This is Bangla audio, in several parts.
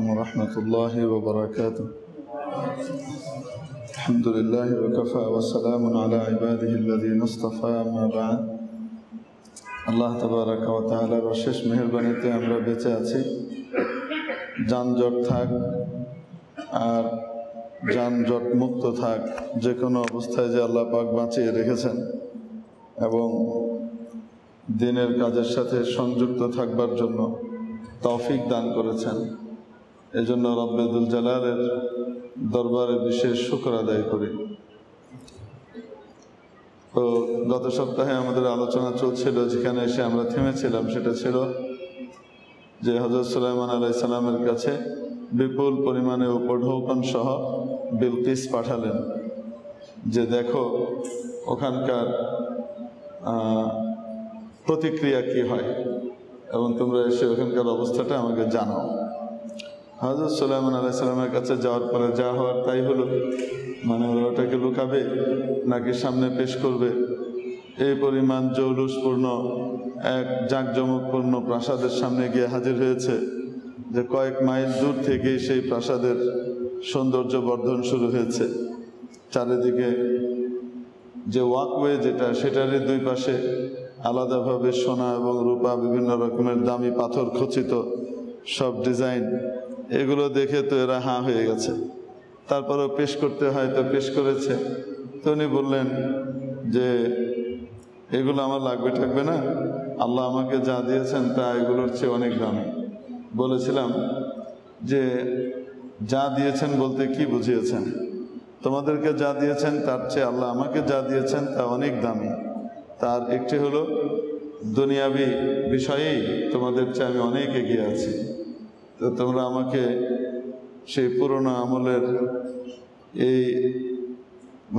ورحمة الله وبركاته. الحمد لله وكفى وسلام على عباده الذين اصطفى ما بعد. আল্লাহ তাবারাকা ওয়া তাআলার অশেষ মেহেরবানিতে আমরা বেঁচে আছি। যানজট থাক আর যানজট মুক্ত থাক, যে কোনো অবস্থায় যে আল্লাহ পাক বাঁচিয়ে রেখেছেন এবং দিনের কাজের সাথে সংযুক্ত থাকবার জন্য তৌফিক দান করেছেন, এজন্য রব্বুল জালালের দরবারে বিশেষ শুকর আদায় করি। তো গত সপ্তাহে আমাদের আলোচনা চলছিল, যেখানে এসে আমরা থেমেছিলাম সেটা ছিল যে হযরত সুলাইমান আলাইহিস সালামের কাছে বিপুল পরিমাণে উপঢৌকন সহ বিলকিস পাঠালেন যে দেখো ওখানকার প্রতিক্রিয়া কি হয় এবং তোমরা এসে ওখানকার অবস্থাটা আমাকে জানাও। হযরত সুলাইমান আলাইহিস সালামের কাছে যাওয়ার পরে যা হওয়ার তাই হলো। মানে ওরা ওটাকে লুকাবে নাকি সামনে পেশ করবে, এই পরিমাণ জৌলুসপূর্ণ এক জাঁকজমকপূর্ণ প্রাসাদের সামনে গিয়ে হাজির হয়েছে যে কয়েক মাইল দূর থেকেই সেই প্রাসাদের সৌন্দর্য বর্ধন শুরু হয়েছে। চারিদিকে যে ওয়াকওয়ে যেটা, সেটারই দুই পাশে আলাদাভাবে সোনা এবং রূপা, বিভিন্ন রকমের দামি পাথর খচিত সব ডিজাইন, এগুলো দেখে তো এরা হাঁ হয়ে গেছে। তারপরেও পেশ করতে হয় তো পেশ করেছে। তো উনি বললেন যে এগুলো আমার লাগবে থাকবে না, আল্লাহ আমাকে যা দিয়েছেন তা এগুলোর চেয়ে অনেক দামি। বলেছিলাম যে যা দিয়েছেন বলতে কি বুঝিয়েছেন? তোমাদেরকে যা দিয়েছেন তার চেয়ে আল্লাহ আমাকে যা দিয়েছেন তা অনেক দামি। তার একটি হলো দুনিয়াবি বিষয়েই তোমাদের চেয়ে আমি অনেক এগিয়ে আছি। তো তোমরা আমাকে সেই পুরনো আমলের এই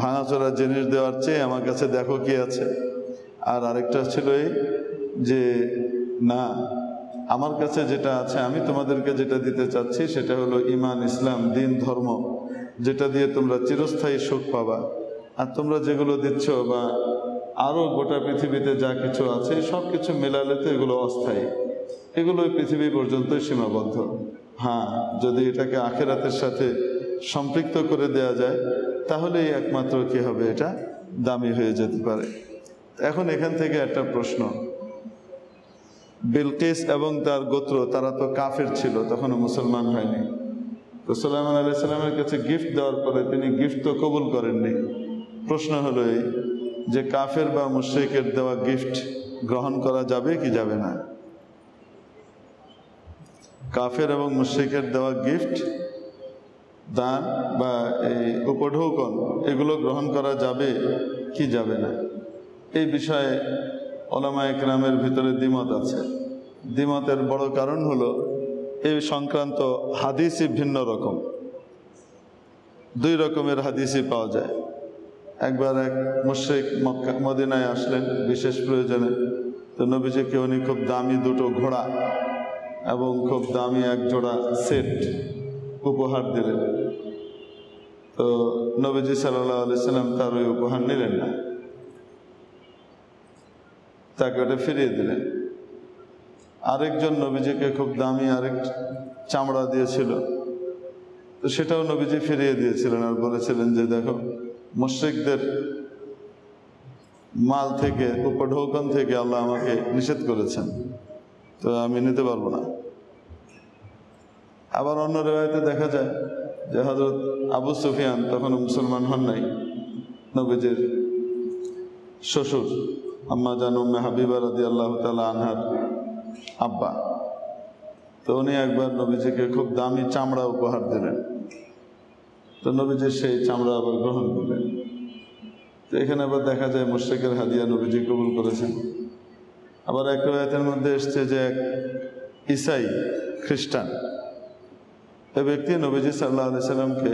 ভাঙাচোরা জিনিস দেওয়ার চেয়ে আমার কাছে দেখো কি আছে। আর আরেকটা ছিল এই যে না, আমার কাছে যেটা আছে, আমি তোমাদেরকে যেটা দিতে চাচ্ছি সেটা হলো ঈমান, ইসলাম, দিন, ধর্ম, যেটা দিয়ে তোমরা চিরস্থায়ী সুখ পাবা। আর তোমরা যেগুলো দিচ্ছ বা আরও গোটা পৃথিবীতে যা কিছু আছে সব কিছু মেলালে তো এগুলো অস্থায়ী, এগুলো পৃথিবী পর্যন্তই সীমাবদ্ধ। হ্যাঁ, যদি এটাকে আখিরাতের সাথে সম্পৃক্ত করে দেয়া যায় তাহলেই একমাত্র কি হবে, এটা দামি হয়ে যেতে পারে। এখন এখান থেকে একটা প্রশ্ন, বিলকিস এবং তার গোত্র, তারা তো কাফের ছিল, তখনও মুসলমান হয়নি। তো সুলাইমান আলাইহিস সালামের কাছে গিফট দেওয়ার পরে তিনি গিফট তো কবুল করেননি। প্রশ্ন হলো এই যে কাফের বা মুশরিকের দেওয়া গিফট গ্রহণ করা যাবে কি যাবে না? কাফের এবং মুশরিকের দেওয়া গিফট, দান বা এই উপঢৌকন, এগুলো গ্রহণ করা যাবে কি যাবে না, এই বিষয়ে উলামায়ে কেরামের ভিতরে দ্বিমত আছে। দ্বিমতের বড় কারণ হলো এই সংক্রান্ত হাদিসই ভিন্ন রকম। দুই রকমের হাদিসই পাওয়া যায়। একবার এক মুশরিক মদিনায় আসলেন বিশেষ প্রয়োজনে। তো নবীজিকে উনি খুব দামি দুটো ঘোড়া এবং খুব দামি এক জোড়া সেট উপহার দিলেন। তো নবীজি সাল্লাল্লাহু আলাইহি সাল্লাম তার ওই উপহার নিলেন না, তাকে ওটা ফিরিয়ে দিলেন। আরেকজন নবীজিকে খুব দামি আরেক চামড়া দিয়েছিল, তো সেটাও নবীজি ফিরিয়ে দিয়েছিলেন আর বলেছিলেন যে দেখো, মুশরিকদের মাল থেকে, উপঢৌকন থেকে আল্লাহ আমাকে নিষেধ করেছেন, তো আমি নিতে পারবো না। আবার অন্য রিওয়ায়াতে দেখা যায় যে হযরত আবু সুফিয়ান তখনও মুসলমান হন নাই, নবীজির শ্বশুর আম্মা জান উম্মে হাবিবা রাদিয়াল্লাহু তাআলা আনহার আব্বা। তো উনি একবার নবীজিকে খুব দামি চামড়া উপহার দিলেন। তো নবীজি সেই চামড়া আবার গ্রহণ করলেন। তো এখানে আবার দেখা যায় মুশরিকের হাদিয়া নবীজি কবুল করেছেন। আবার এক রিওয়ায়াতের মধ্যে এসছে যে এক ঈসাই খ্রিস্টান, এই ব্যক্তি নবীজি সাল্লাল্লাহু আলাইহি সাল্লামকে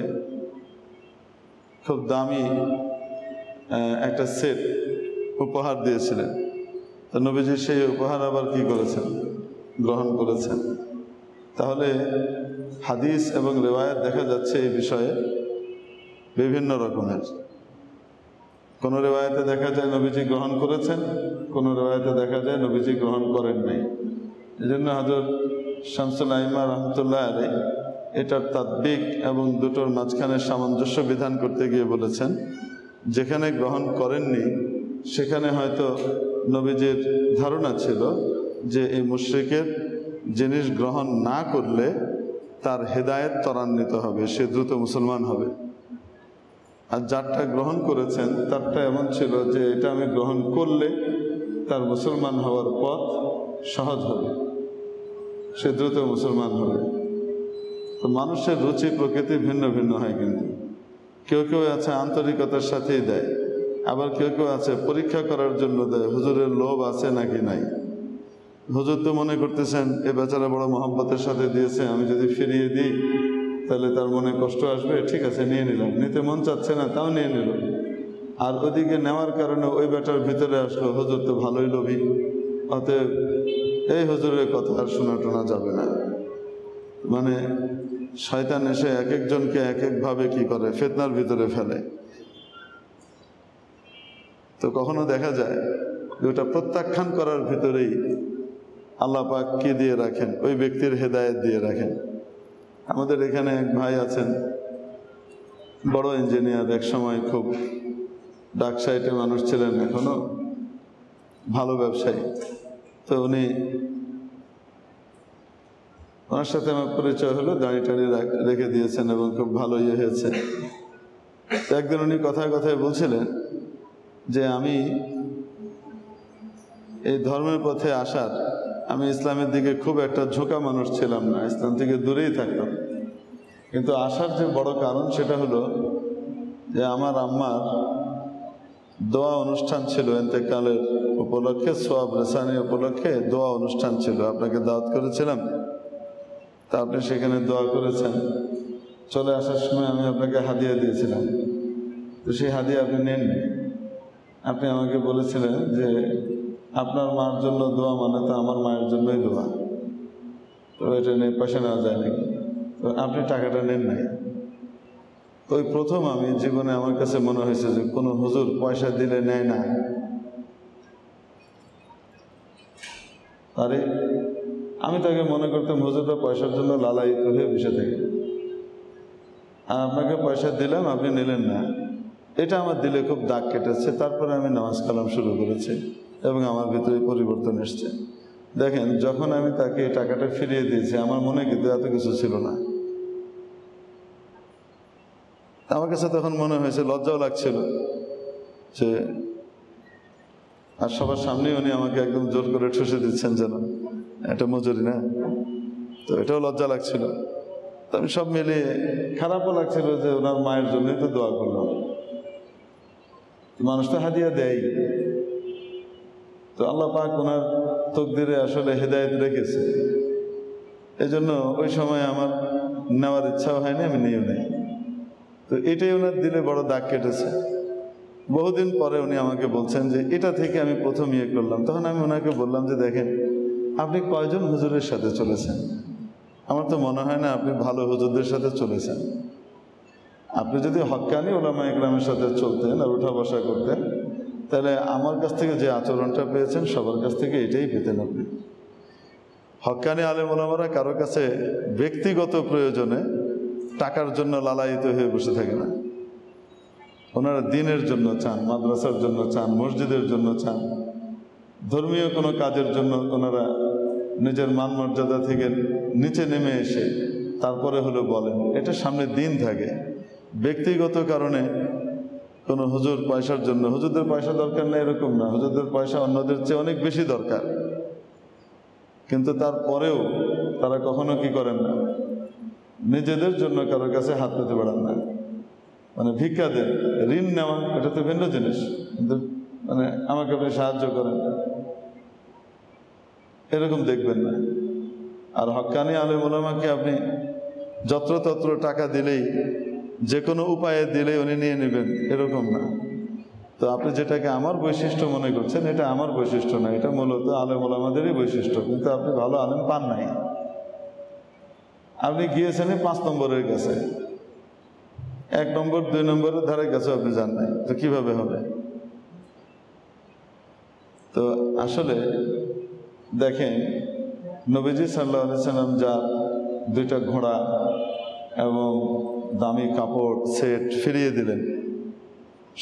খুব দামি একটা সেট উপহার দিয়েছিলেন। তো নবীজি সেই উপহার আবার কি করেছেন, গ্রহণ করেছেন। তাহলে হাদিস এবং রিওয়ায়াত দেখা যাচ্ছে এই বিষয়ে বিভিন্ন রকমের। কোনো রিওয়ায়াতে দেখা যায় নবীজি গ্রহণ করেছেন, কোনো রিওয়ায়াতে দেখা যায় নবীজি গ্রহণ করেন নাই। এই জন্য হযরত শামসুল আইম্মা রাহমাতুল্লাহ আলাইহি এটার তাদবিক এবং দুটোর মাঝখানে সামঞ্জস্য বিধান করতে গিয়ে বলেছেন, যেখানে গ্রহণ করেননি সেখানে হয়তো নবীজির ধারণা ছিল যে এই মুশরিকের জিনিস গ্রহণ না করলে তার হেদায়েত ত্বরান্বিত হবে, সে দ্রুত মুসলমান হবে। আর যারটা গ্রহণ করেছেন তারটা এমন ছিল যে এটা আমি গ্রহণ করলে তার মুসলমান হওয়ার পথ সহজ হবে, সে দ্রুত মুসলমান হবে। তো মানুষের রুচি প্রকৃতি ভিন্ন ভিন্ন হয়, কিন্তু কেউ কেউ আছে আন্তরিকতার সাথেই দেয়, আবার কেউ কেউ আছে পরীক্ষা করার জন্য দেয়, হুজুরের লোভ আছে নাকি নাই। হুজুর তো মনে করতেছেন এ বেচারা বড় মহব্বতের সাথে দিয়েছে, আমি যদি ফিরিয়ে দিই তাহলে তার মনে কষ্ট আসবে, ঠিক আছে নিয়ে নিলাম। নিতে মন চাচ্ছে না, তাও নিয়ে নিল। আর ওদিকে নেওয়ার কারণে ওই বেটার ভিতরে আসলো, হুজুর তো ভালোই লোভী, অতএব এই হুজুরের কথা আর শোনা টোনা যাবে না। মানে শয়তান এসে এক একজনকে এক একভাবে কি করে, ফিতনার ভিতরে ফেলে। তো কখনো দেখা যায় যে ওটা প্রত্যাখ্যান করার ভিতরেই আল্লাহ পাক কি দিয়ে রাখেন, ওই ব্যক্তির হেদায়েত দিয়ে রাখেন। আমাদের এখানে এক ভাই আছেন, বড় ইঞ্জিনিয়ার, এক সময় খুব ডাক সাইটে মানুষ ছিলেন, এখনো ভালো ব্যবসায়ী। তো ওনার সাথে আমার পরিচয় হলো, দাড়ি টাড়ি রেখে দিয়েছেন এবং খুব ভালো ইয়ে হয়েছে। তো একদিন উনি কথায় কথায় বলছিলেন যে আমি এই ধর্মের পথে আসার, আমি ইসলামের দিকে খুব একটা ঝোঁকা মানুষ ছিলাম না, ইসলাম থেকে দূরেই থাকতাম। কিন্তু আসার যে বড় কারণ সেটা হলো যে আমার আম্মার দোয়া অনুষ্ঠান ছিল, ইন্তেকালের উপলক্ষে, সোয়াব রেসানি উপলক্ষে দোয়া অনুষ্ঠান ছিল। আপনাকে দাওয়াত করেছিলাম, তা আপনি সেখানে দোয়া করেছেন। চলে আসার সময় আমি আপনাকে হাদিয়া দিয়েছিলাম, তো সেই হাদিয়া আপনি নেননি। আপনি আমাকে বলেছিলেন যে আপনার মার জন্য দোয়া মানে তো আমার মায়ের জন্যই দোয়া, তো এটা নিয়ে পয়সা নেওয়া যায় নাকি? তো আপনি টাকাটা নেন নাই। তো ওই প্রথম আমি জীবনে, আমার কাছে মনে হয়েছে যে কোনো হুজুর পয়সা দিলে নেয় না। আরে আমি তাকে মনে করতাম হুজুরটা পয়সার জন্য লালায়িত হয়ে বসে থাকে, আর আপনাকে পয়সা দিলাম, আপনি নিলেন না। এটা আমার দিলে খুব দাগ কেটেছে। তারপরে আমি নামাজ কালাম শুরু করেছি এবং আমার ভিতরে পরিবর্তন এসছে। দেখেন, যখন আমি তাকে টাকাটা ফিরিয়ে দিয়েছি, আমার মনে কিন্তু এত কিছু ছিল না। আমার কাছে তখন মনে হয়েছে, লজ্জাও লাগছিল যে, আর সবার সামনেই উনি আমাকে একদম জোর করে ঠুসে দিচ্ছেন যেন এটা মজুরি না, তো এটাও লজ্জা লাগছিল। তো আমি সব মিলিয়ে খারাপও লাগছিল যে ওনার মায়ের জন্যই তো দোয়া করলাম। মানুষ তো হাদিয়া দেয়, তো আল্লাহ পাক ওনার তকদিরে আসলে হেদায়েত রেখেছে। এই জন্য ওই সময় আমার নেওয়ার ইচ্ছাও হয়নি, আমি নিয়েও নেই। তো এটাই ওনার দিলে বড় দাগ কেটেছে। বহুদিন পরে উনি আমাকে বলছেন যে এটা থেকে আমি প্রথম ইয়ে করলাম। তখন আমি ওনাকে বললাম যে দেখেন, আপনি কয়জন হুজুরের সাথে চলেছেন? আমার তো মনে হয় না আপনি ভালো হুজুরদের সাথে চলেছেন। আপনি যদি হক্কানি ওলামা ইকরামের সাথে চলতেন আর উঠা বসা করতেন, তাহলে আমার কাছ থেকে যে আচরণটা পেয়েছেন সবার কাছ থেকে এটাই পেতেন আপনি। হক্কানি আলেম ওলামারা কারো কাছে ব্যক্তিগত প্রয়োজনে টাকার জন্য লালায়িত হয়ে বসে থাকে না। ওনারা দিনের জন্য চান, মাদ্রাসার জন্য চান, মসজিদের জন্য চান, ধর্মীয় কোনো কাজের জন্য ওনারা নিজের মান মর্যাদা থেকে নিচে নেমে এসে তারপরে হলো বলেন, এটা সামনে দিন থাকে। ব্যক্তিগত কারণে কোনো হুজুর পয়সার জন্য, হুজুরদের পয়সা দরকার নেই এরকম না, হুজুরদের পয়সা অন্যদের চেয়ে অনেক বেশি দরকার, কিন্তু তারপরেও তারা কখনো কি করেন না, নিজেদের জন্য কারোর কাছে হাত পেতে পারেন না। মানে ভিক্ষা দেন, ঋণ নেওয়া এটা তো ভিন্ন জিনিস, কিন্তু মানে আমাকে আপনি সাহায্য করেন এরকম দেখবেন না। আর হক্কানি আলেম ওলামাকে আপনি যত্রতত্র টাকা দিলেই, যে কোনো উপায়ে দিলেই উনি নিয়ে নেবেন এরকম না। তো আপনি যেটাকে আমার বৈশিষ্ট্য মনে করছেন, এটা আমার বৈশিষ্ট্য না, এটা মূলত আলেম ওলামাদেরই বৈশিষ্ট্য। কিন্তু আপনি ভালো আলেম পান নাই, আপনি গিয়েছেন 5 নম্বরের কাছে, 1 নম্বর 2 নম্বরের ধারে কাছে আপনি যান নাই, তো কিভাবে হবে? তো আসলে দেখেন, নবীজি সাল্লাল্লাহু আলাইহি সাল্লাম যা 2টা ঘোড়া এবং দামি কাপড় সেট ফিরিয়ে দিলেন।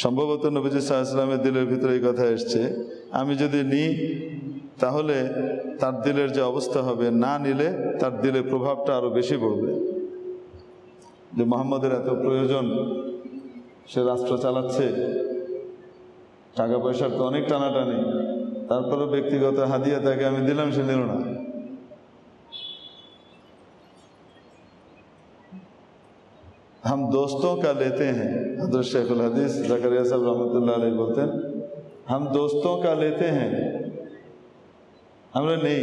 সম্ভবত নবীজি সাল্লাল্লাহু আলাইহি ওয়াসাল্লামের দিলের ভিতরে এই কথা এসছে, আমি যদি নিই তাহলে তার দিলের যে অবস্থা হবে, না নিলে তার দিলের প্রভাবটা আরো বেশি পড়বে। যে মুহাম্মদের এত প্রয়োজন, সে রাষ্ট্র চালাচ্ছে, টাকা পয়সার তো অনেক টানাটানি, তারপরে ব্যক্তিগত হাদিয়া তাকে আমি দিলাম, সে নিল না। हम दोस्तों का लेते हैं, हज़रत शेखुल हदीस ज़करिया साहब रहमतुल्लाह अलैहि बोलते हैं, हम दोस्तों का लेते हैं, আমরা নেই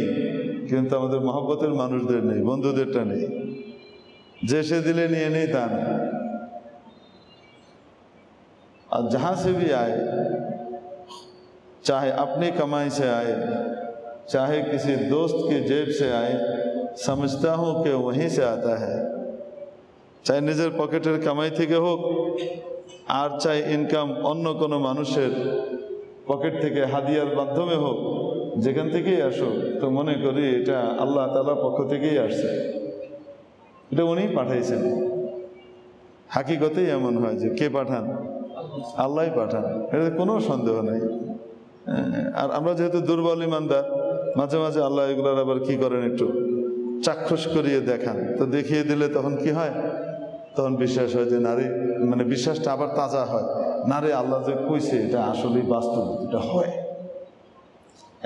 কিন্তু আমাদের মহব্বতের মানুষদের নেই, বন্ধুদেরটা নেই। যে সে দিলে নিয়ে নেই তা না। और जहाँ से भी आए, चाहे अपनी कमाई से आए, चाहे किसी दोस्त की जेब से आए, समझता हूँ कि वहीं से आता है। चाहे নিজের পকেটের কামাই থেকে হোক, আর চাই ইনকাম অন্য কোনো মানুষের পকেট থেকে হাদিয়ার মাধ্যমে হোক, যেখান থেকেই আসুক, তো মনে করি এটা আল্লাহ তাআলার পক্ষ থেকেই আসছে, এটা উনিই পাঠাইছেন। হাকিকতেই এমন হয় যে কে পাঠান? আল্লাহই পাঠান, এটাতে কোনো সন্দেহ নেই। আর আমরা যেহেতু দুর্বল ইমানদার, মাঝে মাঝে আল্লাহ এগুলোর আবার কি করেন, একটু চাক্ষুষ করিয়ে দেখান, তো দেখিয়ে দিলে তখন কি হয়, তখন বিশ্বাস হয় যে নারী, মানে বিশ্বাসটা আবার তাজা হয়, নারী আল্লাহ যে কইছে এটা আসলেই বাস্তব, এটা হয়।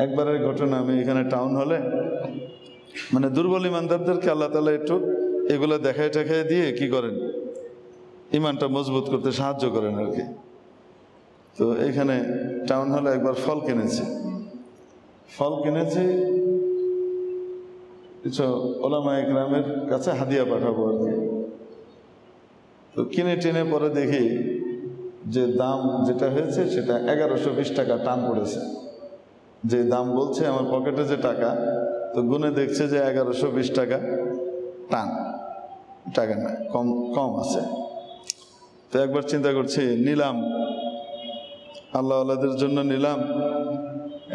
একবারের ঘটনা, আমি এখানে টাউন হলে মানে দুর্বল ইমানদারদেরকে আল্লাহ তাআলা একটু এগুলো দেখায় টেখায় দিয়ে কি করেন, ইমানটা মজবুত করতে সাহায্য করেন আর কি। তো এখানে টাউন হলে একবার ফল কিনেছি কিছু ওলামা ইকরামের কাছে হাদিয়া পাঠাবো আর কি। তো কিনে টেনে পরে দেখি যে দাম যেটা হয়েছে সেটা 1120 টাকা টান পড়েছে। যে দাম বলছে আমার পকেটে যে টাকা, তো গুনে দেখছে যে 1120 টাকা টান, টাকা না কম আছে। তো একবার চিন্তা করছি, নিলাম, আল্লাহ আল্লাহদের জন্য নিলাম,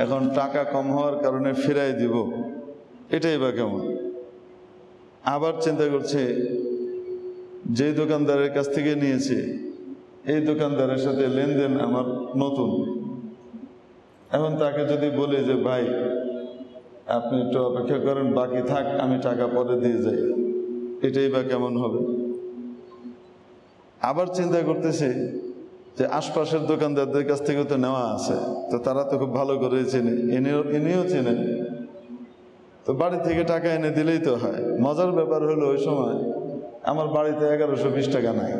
এখন টাকা কম হওয়ার কারণে ফিরাই দিব, এটাই বা কেমন। আবার চিন্তা করছি, যে দোকানদারের কাছ থেকে নিয়েছি এই দোকানদারের সাথে লেনদেন আমার নতুন, এখন তাকে যদি বলি যে ভাই আপনি একটু অপেক্ষা করেন, বাকি থাক, আমি টাকা পরে দিয়ে যাই, এটাই বা কেমন হবে। আবার চিন্তা করতেছি যে আশপাশের দোকানদারদের কাছ থেকে তো নেওয়া আছে, তো তারা তো খুব ভালো করে চেনে, এনেও চেনেন, তো বাড়ি থেকে টাকা এনে দিলেই তো হয়। মজার ব্যাপার হলো ওই সময় আমার বাড়িতে 1120 টাকা নাই,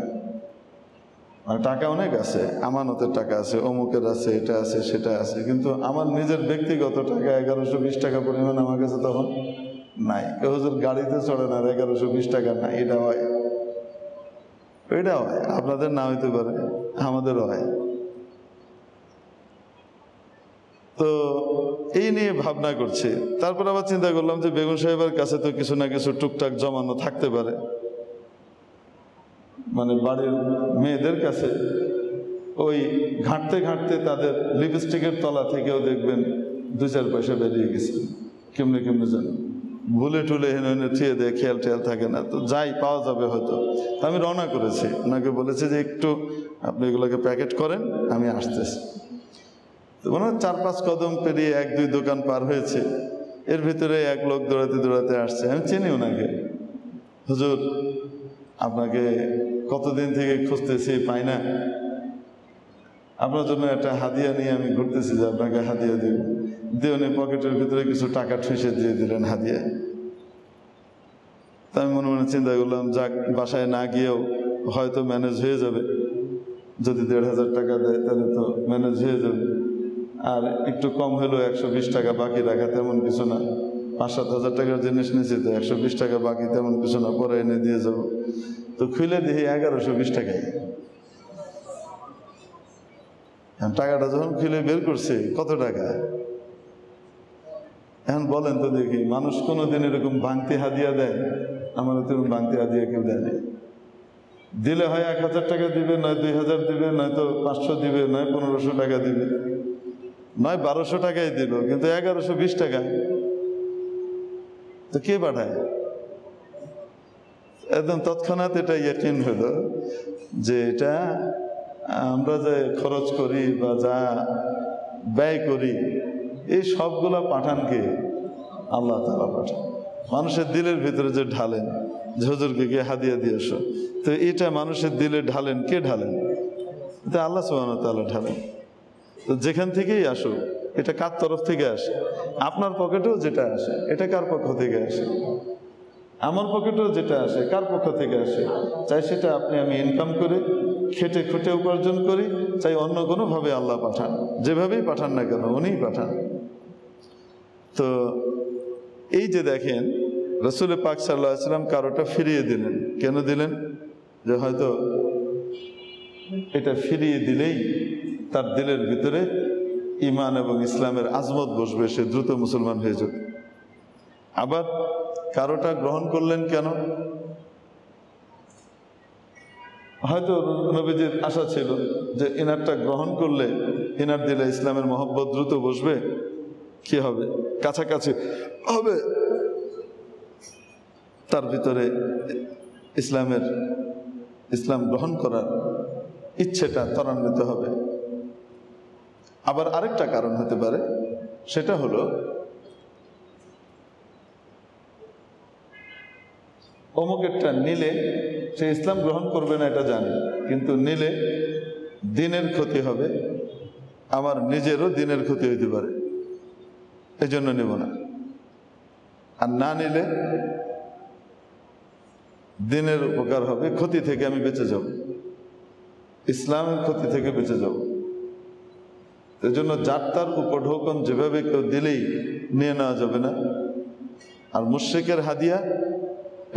মানে টাকা অনেক আছে, আমানতের টাকা আছে, অমুকের আছে, এটা আছে, সেটা আছে, কিন্তু আমার নিজের ব্যক্তিগত টাকা 1120 টাকা পরিমাণ আমার কাছে তখন নাই। হুজুর গাড়িতে চড়ে না, 1120 টাকা নাই, এটা হয়, আপনাদের না হইতে পারে, আমাদেরও হয়। তো এই নিয়ে ভাবনা করছি। তারপর আবার চিন্তা করলাম যে বেগম সাহেবের কাছে তো কিছু না কিছু টুকটাক জমানো থাকতে পারে, মানে বাড়ির মেয়েদের কাছে ওই ঘাঁটতে ঘাঁটতে তাদের লিপস্টিকের তলা থেকেও দেখবেন 2-4 পয়সা বেরিয়ে গেছে, কেমনে জানো, ভুলে টুলে হেনে থুয়ে দেয়, খেয়াল টেয়াল থাকে না, তো যাই পাওয়া যাবে হয়তো। আমি রওনা করেছি, ওনাকে বলেছি যে একটু আপনি এগুলোকে প্যাকেট করেন, আমি আসতেছি। তো মনে হয় 4-5 কদম পেরিয়ে 1-2 দোকান পার হয়েছে, এর ভিতরে এক লোক দৌড়াতে আসছে। আমি চিনি ওনাকে, হুজুর আপনাকে কতদিন থেকে খুঁজতেছি, পাই না, আপনার জন্য একটা হাদিয়া নিয়ে আমি ঘুরতেছি, যে আপনাকে হাদিয়া দিব। দিয়ে উনি পকেটের ভিতরে কিছু টাকা ঠুসে দিয়ে দিলেন হাদিয়া। তা আমি মনে মনে চিন্তা করলাম, যাক, বাসায় না গিয়েও হয়তো ম্যানেজ হয়ে যাবে, যদি 1500 টাকা দেয় তাহলে তো ম্যানেজ হয়ে যাবে। আর একটু কম হলেও 120 টাকা বাকি রাখা তেমন কিছু না, 5-7 হাজার টাকার জিনিস নিয়েছি তো 120 টাকা বাকি তেমন কিছু না, পরে এনে দিয়ে যাবো। তো খুলে দেখি 1120 টাকায়। টাকাটা যখন খুলে বের করছে, কত টাকা এখন বলেন তো দেখি, মানুষ কোনোদিন এরকম ভাঙতি হাদিয়া দেয়? আমার তো ভাঙতি হাদিয়া কেউ দেয় না। দিলে হয় 1000 টাকা দিবে, নয় 2000 দিবে, নয়তো 500 দিবে, নয় 1500 টাকা দিবে, নয় 1200 টাকাই দিল, কিন্তু 1120 টাকা তো কে পাঠায়? একদম তৎক্ষণাৎ এটা ইয়াকিন হলো যে এটা আমরা যে খরচ করি বা যা ব্যয় করি এই সবগুলা পাঠানকে আল্লাহ তাআলা পাঠান। মানুষের দিলের ভিতরে যে ঢালেন, যে হুজুরকে গিয়ে হাদিয়া দিয়েছো, তো এটা মানুষের দিলে ঢালেন, কে ঢালেন? এটা আল্লাহ সুবহানাহু ওয়া তাআলা ঢালেন। তো যেখান থেকেই আসো, এটা কার তরফ থেকে আসে? আপনার পকেটেও যেটা আসে এটা কার পক্ষ থেকে আসে? আমার পকেটেও যেটা আসে কার পক্ষ থেকে আসে? চাই সেটা আপনি আমি ইনকাম করে খেটে খুঁটে উপার্জন করি, চাই অন্য কোনোভাবে আল্লাহ পাঠান, যেভাবেই পাঠান না কেন উনিই পাঠান। তো এই যে দেখেন রাসূল পাক সাল্লাল্লাহু আলাইহি ওয়াসাল্লাম কারোটা ফিরিয়ে দিলেন। কেন দিলেন? যে হয়তো এটা ফিরিয়ে দিলেই তার দিলের ভিতরে ঈমান এবং ইসলামের আজমত বসবে, সে দ্রুত মুসলমান হয়ে যাবে। আবার কারোটা গ্রহণ করলেন কেন? হয়তো নবীজির আশা ছিল যে ইনারটা গ্রহণ করলে ইনার দিলে ইসলামের মহব্বত দ্রুত বসবে, কি হবে, কাছাকাছি হবে, তার ভিতরে ইসলাম গ্রহণ করার ইচ্ছেটা ত্বরান্বিত হবে। আবার আরেকটা কারণ হতে পারে, সেটা হলো অমুকেরটা নিলে সে ইসলাম গ্রহণ করবে না এটা জানি, কিন্তু নিলে দিনের ক্ষতি হবে, আমার নিজেরও দিনের ক্ষতি হইতে পারে, এই জন্য নেব না। আর না নিলে দিনের উপকার হবে, ক্ষতি থেকে আমি বেঁচে যাব, ইসলামের ক্ষতি থেকে বেঁচে যাব। এই জন্য যার তার উপঢৌকন যেভাবে কেউ দিলেই নিয়ে নেওয়া যাবে না। আর মুশরিকের হাদিয়া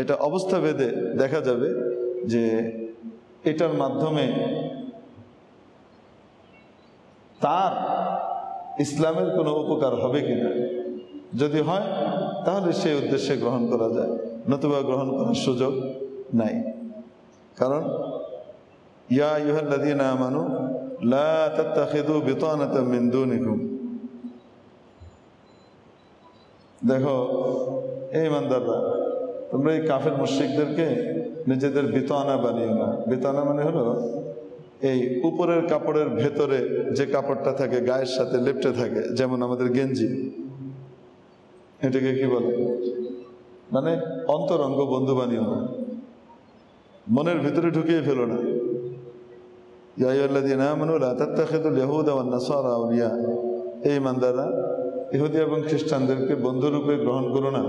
এটা অবস্থা ভেদে দেখা যাবে যে এটার মাধ্যমে তার ইসলামের কোনো উপকার হবে কিনা। যদি হয় তাহলে সেই উদ্দেশ্যে গ্রহণ করা যায়, নতুবা গ্রহণ করার সুযোগ নাই। কারণ ইয়া আইয়ুহাল্লাযীনা আমানু লা তাত্তাখিযু বিতানাতাম মিন দুনিকুম, দেখো এই ইমানদাররা, তোমরা এই কাফের মুশরিকদেরকে নিজেদের বিতানা বানিও না। বিতানা মানে হলো এই উপরের কাপড়ের ভেতরে যে কাপড়টা থাকে গায়ের সাথে লেপ্টে থাকে, যেমন আমাদের গেঞ্জি, এটাকে কি বলে, মানে অন্তরঙ্গ বন্ধু বানিও না, মনের ভিতরে ঢুকিয়ে ফেলো না। ইয়া আইয়ুহাল্লাযীনা আমানু লা তাত্তাখিযুল ইয়াহুদা ওয়ান নাসারা আউলিয়া, এই ইমানদাররা ইহুদি এবং খ্রিস্টানদেরকে বন্ধুরূপে গ্রহণ করো না।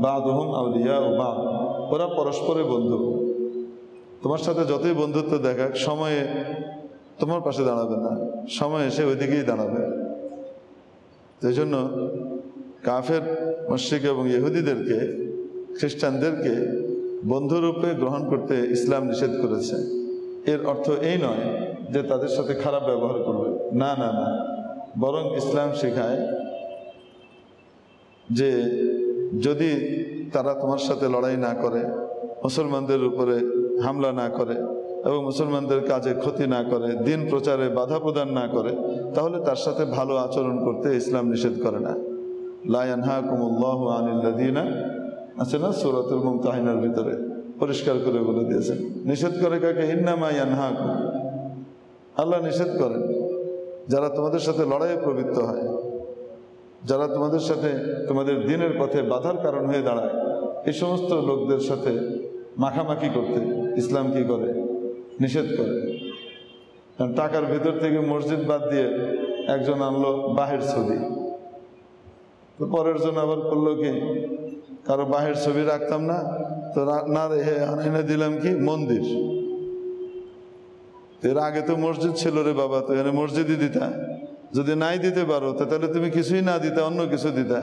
বা'দুহুম আউলিয়া ও বা'দ, ওরা পরস্পরের বন্ধু। তোমার সাথে যতই বন্ধুত্ব দেখাক, সময়ে তোমার পাশে দাঁড়াবে না, সময় এসে ওইদিকেই দাঁড়াবে। এই জন্য কাফের মুশরিক এবং ইহুদিদেরকে, খ্রিস্টানদেরকে বন্ধুরূপে গ্রহণ করতে ইসলাম নিষেধ করেছে। এর অর্থ এই নয় যে তাদের সাথে খারাপ ব্যবহার করবে, না না না, বরং ইসলাম শেখায় যে যদি তারা তোমার সাথে লড়াই না করে, মুসলমানদের উপরে হামলা না করে এবং মুসলমানদের কাজে ক্ষতি না করে, দিন প্রচারে বাধা প্রদান না করে, তাহলে তার সাথে ভালো আচরণ করতে ইসলাম নিষেধ করে না। লা ইয়ানহাকুমুল্লাহু আনিল্লাযীনা, আছে না সূরাতুল মুমতাহিনার ভিতরে পরিষ্কার করে বলে দিয়েছেন। নিষেধ করে কাকে? ইন্নামা ইয়ানহাকুম, আল্লাহ নিষেধ করেন যারা তোমাদের সাথে লড়াইয়ে প্রবৃত্ত হয়, যারা তোমাদের সাথে তোমাদের দিনের পথে বাধার কারণ হয়ে দাঁড়ায়, এই সমস্ত লোকদের সাথে মাখামাখি করতে ইসলাম কি করে? নিষেধ করে। কারণ টাকার ভিতর থেকে মসজিদ বাদ দিয়ে একজন আনলো বাহের ছবি, তো পরের জন আবার করলো কি, কারো বাহের ছবি রাখতাম না তো না রেখে এনে দিলাম কি মন্দির। এর আগে তো মসজিদ ছিল রে বাবা, তো এনে মসজিদই দিতা, যদি নাই দিতে পারো তাহলে তুমি কিছুই না দিতে, অন্য কিছু দিতা।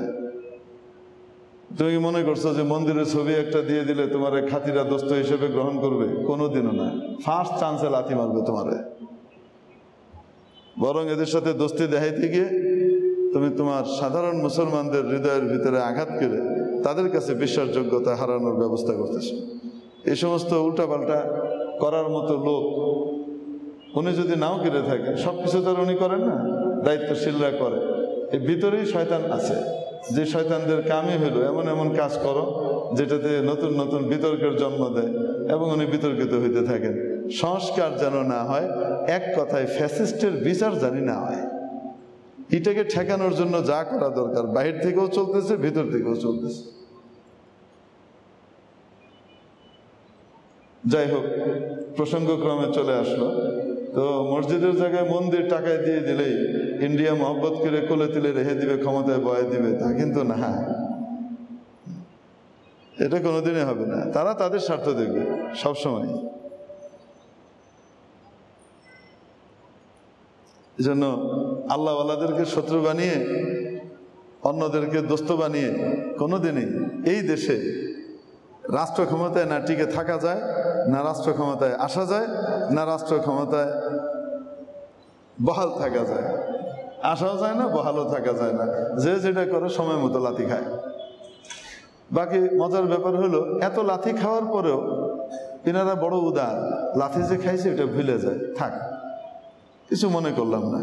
তুমি কি মনে করছো যে মন্দিরের ছবি একটা দিয়ে দিলে তোমার খাতিরা দোস্ত হিসেবে গ্রহণ করবে? কোনোদিনও না, ফার্স্ট চান্সে লাথি মারবে তোমারে। বরং এদের সাথে দোস্তি দেখাইতে গিয়ে তুমি তোমার সাধারণ মুসলমানদের হৃদয়ের ভিতরে আঘাত করে তাদের কাছে বিশ্বাসযোগ্যতা হারানোর ব্যবস্থা করতেছে। এই সমস্ত উল্টাপাল্টা করার মতো লোক উনি যদি নাও কেটে থাকেন, সবকিছু তো উনি করেন না, দায়িত্বশীলরা করে। এর ভিতরেই শয়তান আছে, যে শয়তানদের কামই হলো এমন এমন কাজ করো যেটাতে নতুন নতুন বিতর্কের জন্ম দেয় এবং উনি বিতর্কিত হইতে থাকেন। সংস্কার যেন না হয়, এক কথায় ফ্যাসিস্টের বিচার জানি না হয়। এটাকে ঠেকানোর জন্য যা করা দরকার বাহির থেকেও চলতেছে, ভিতর থেকেও চলতেছে। যাই হোক, প্রসঙ্গক্রমে চলে আসলো। তো মসজিদের জায়গায় মন্দির টাকায় দিয়ে দিলেই ইন্ডিয়া মহব্বত করে কোলে তুলে রেখে দিবে, ক্ষমতায় বয়ে দিবে, তা কিন্তু না, এটা কোনোদিনই হবে না। তারা তাদের স্বার্থ দেখবে সবসময়। এই জন্য আল্লাহওয়ালাদেরকে শত্রু বানিয়ে অন্যদেরকে দোস্ত বানিয়ে কোনোদিনই এই দেশে রাষ্ট্র ক্ষমতায় না টিকে থাকা যায়, না রাষ্ট্র ক্ষমতায় আসা যায়, না রাষ্ট্র ক্ষমতায় বহাল থাকা যায়। আসাও যায় না, বহালও থাকা যায় না। যে যেটা করে সময় মতো লাথি খায়। বাকি মজার ব্যাপার হলো, এত লাথি খাওয়ার পরেও এনারা বড় উদার, লাথি যে খাইছে এটা ভুলে যায়, থাক কিছু মনে করলাম না।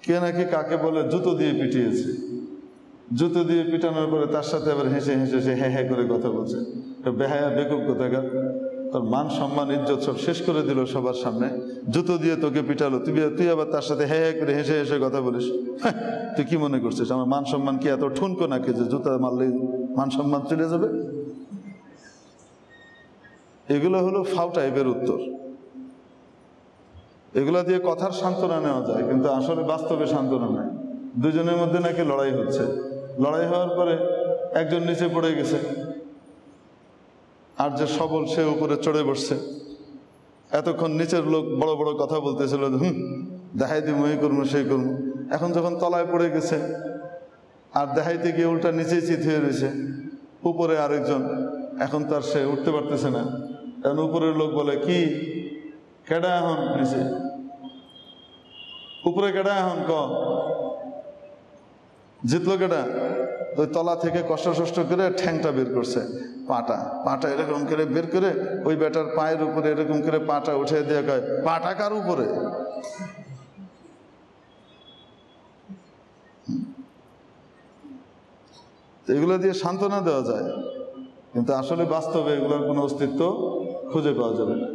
কে নাকি কাকে বলে জুতো দিয়ে পিটিয়েছে, জুতো দিয়ে পিটানোর পরে তার সাথে আবার হেসে হেসে সে হ্যাঁ হ্যাঁ করে কথা বলছে। বেহায়া বেকুব কোথাকার, তোর মান সম্মান ইজ্জত সব শেষ করে দিল সবার সামনে। জুতো দিয়ে তোকে পিটালো, তুই আবার তার সাথে হ্যাঁ হ্যাঁ করে হেসে হেসে কথা বলিস। হ্যাঁ, তুই কি মনে করছিস আমার মান সম্মান কি এত ঠুনকো নাকি যে জুতা মারলেই মান সম্মান চলে যাবে? এগুলো হলো ফাউ টাইপের উত্তর। এগুলা দিয়ে কথার সান্ত্বনা নেওয়া যায়, কিন্তু আসলে বাস্তবে সান্ত্বনা নেই। দুজনের মধ্যে নাকি লড়াই হচ্ছে। লড়াই হওয়ার পরে একজন নিচে পড়ে গেছে, আর যে সবল সে উপরে চড়ে বসছে। এতক্ষণ নিচের লোক বড় বড় কথা বলতেছিল, দেখাই দিব এই করবো সেই করবো। এখন যখন তলায় পড়ে গেছে আর দেখাইতে গিয়ে উল্টা নিচেই চিত হয়ে রয়েছে, উপরে আরেকজন, এখন তার সে উঠতে পারতেছে না। এখন উপরের লোক বলে, কি কেডা এখন নিচে, উপরে কেডা এখন ক জিতলো কেডা? ওই তলা থেকে কষ্ট করে ঠ্যাংটা বের করছে, পাটা এরকম করে বের করে ওই বেটার পায়ের উপরে এরকম করে পাটা উঠে দিয়ে কয়, পাটা কার উপরে? এগুলো দিয়ে সান্ত্বনা দেওয়া যায়, কিন্তু আসলে বাস্তবে এগুলোর কোনো অস্তিত্ব খুঁজে পাওয়া যাবে না।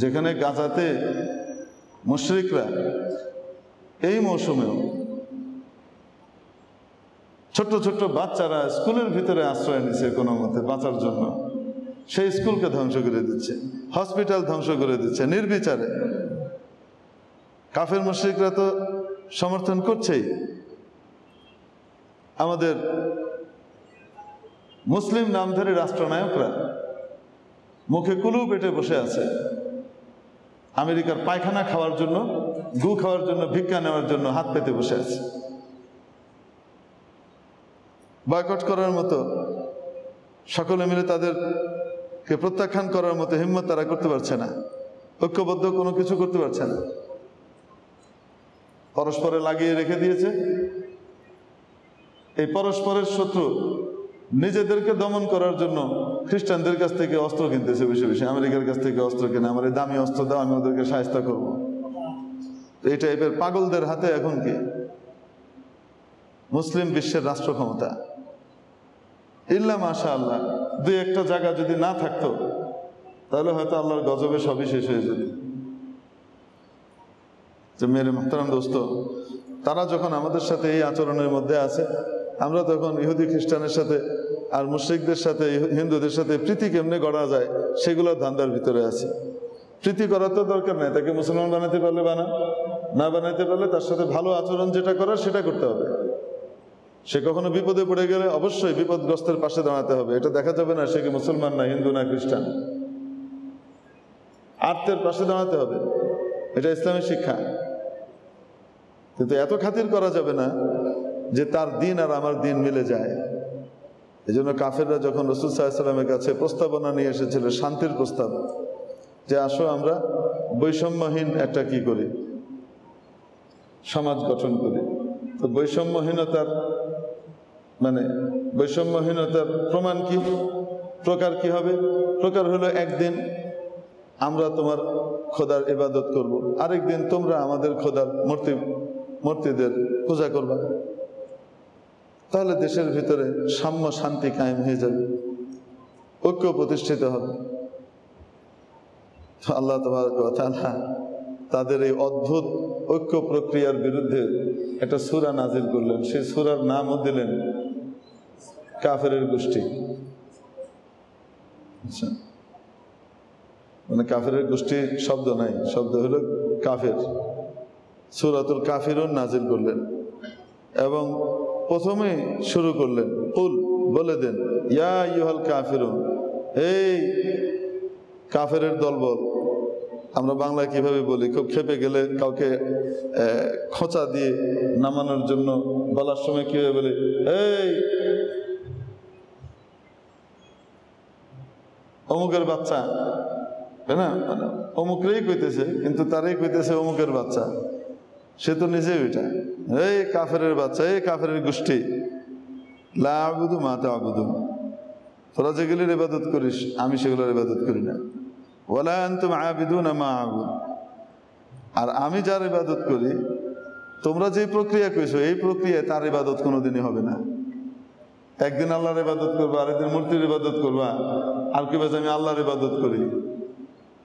যেখানে গাজাতে মুশরিকরা এই মৌসুমেও ছোট্ট ছোট্ট বাচ্চারা স্কুলের ভিতরে আশ্রয় নিচ্ছে কোনো মতে বাঁচার জন্য, সেই স্কুলকে ধ্বংস করে দিচ্ছে, হসপিটাল ধ্বংস করে দিচ্ছে নির্বিচারে। কাফের মুশরিকরা তো সমর্থন করছেই। আমাদের মুসলিম নামধারী রাষ্ট্রনায়করা মুখে কুলু পেটে বসে আছে, আমেরিকার পায়খানা খাওয়ার জন্য, গু খাওয়ার জন্য, ভিক্ষা নেওয়ার জন্য হাত পেতে বসে আছে। বয়কট করার মতো, সকলে মিলে তাদেরকে প্রত্যাখ্যান করার মতো হিম্মত তারা করতে পারছে না, ঐক্যবদ্ধ কোনো কিছু করতে পারছে না। পরস্পরে লাগিয়ে রেখে দিয়েছে। এই পরস্পরের শত্রু নিজেদেরকে দমন করার জন্য খ্রিস্টানদের কাছ থেকে অস্ত্র কিনতেছে, বেশি বেশি আমেরিকার কাছ থেকে অস্ত্র কিনে, আমার এই দামি অস্ত্র দাও, আমি ওদেরকে সাহায্য করবো। এই টাইপের পাগলদের হাতে এখন কি মুসলিম বিশ্বের রাষ্ট্র ক্ষমতা? ইল্লা মাশাআল্লাহ, দুই একটা জায়গা যদি না থাকতো তাহলে হয়তো আল্লাহর গজবে সবই শেষ হয়ে যেত। যে মেরে মুহতারাম দোস্ত, তারা যখন আমাদের সাথে এই আচরণের মধ্যে আছে, আমরা তখন ইহুদি খ্রিস্টানের সাথে আর মুশরিকদের সাথে, হিন্দুদের সাথে প্রীতি কেমনে গড়া যায় সেগুলো ধান্দার ভিতরে আছে। প্রীতি করার তো দরকার নেই, তাকে মুসলমান বানাতে পারলে বানা, না বানাতে পারলে তার সাথে ভালো আচরণ যেটা করার সেটা করতে হবে। সে কখনো বিপদে পড়ে গেলে অবশ্যই বিপদগ্রস্তের পাশে দাঁড়াতে হবে। এটা দেখা যাবে না সে কি মুসলমান না হিন্দু না খ্রিস্টান, আত্মের পাশে দাঁড়াতে হবে, এটা ইসলামের শিক্ষা। কিন্তু এত খাতির করা যাবে না যে তার দিন আর আমার দিন মিলে যায়। এই জন্য কাফেররা যখন রাসূল সাল্লাল্লাহু আলাইহি ওয়াসাল্লামের কাছে প্রস্তাবনা নিয়ে এসেছিল, শান্তির প্রস্তাব, যে আসো আমরা বৈষম্যহীন একটা কি করি, সমাজ গঠন করি। তো বৈষম্যহীনতার প্রমাণ কি, প্রকার কি হবে? প্রকার হলো, একদিন আমরা তোমার খোদার ইবাদত করব, আরেকদিন তোমরা আমাদের খোদার মূর্তিদের পূজা করবা। তাহলে দেশের ভিতরে সাম্য শান্তি কায়েম হয়ে যাবে, ঐক্য প্রতিষ্ঠিত হবে। আল্লাহ তাবারক ওয়া তাআলা তাদের এই অদ্ভুত ঐক্য প্রক্রিয়ার বিরুদ্ধে একটা সূরা নাজিল করলেন। সেই সূরার নামও দিলেন কাফেরের গোষ্ঠী। আচ্ছা, মানে কাফেরের গোষ্ঠী শব্দ নাই, শব্দ হলো কাফের। সূরাতুল কাফিরুন নাজিল করলেন এবং প্রথমে শুরু করলেন কুল, বলে দেন ইয়া আইয়ুহাল কাফিরুন, এই কাফেরের দলবল। আমরা বাংলায় কিভাবে বলি, খুব খেপে গেলে কাউকে খোঁচা দিয়ে নামানোর জন্য বলার সময় কিভাবে বলি, এই অমুকের বাচ্চা, তাই না? মানে অমুকরেই কইতেছে, কিন্তু তারই কইতেছে অমুকের বাচ্চা, সে তো নিজেই ওইটা। এই কাফেরের বাচ্চা, এই কাফেরের গোষ্ঠী, লা আবুদু মা তা'বুদুন, তোরা যেগুলির ইবাদত করিস আমি সেগুলোর ইবাদত করি না। ওয়ালা আনতুম আবিদুনা মা আবুদ, আর আমি যার ইবাদত করি তোমরা যে প্রক্রিয়া কইছো এই প্রক্রিয়ায় তার ইবাদত কোনোদিনই হবে না। একদিন আল্লাহর ইবাদত করবা, আরেকদিন মূর্তির ইবাদত করবা, আর কি বাজে আমি আল্লাহর ইবাদত করি।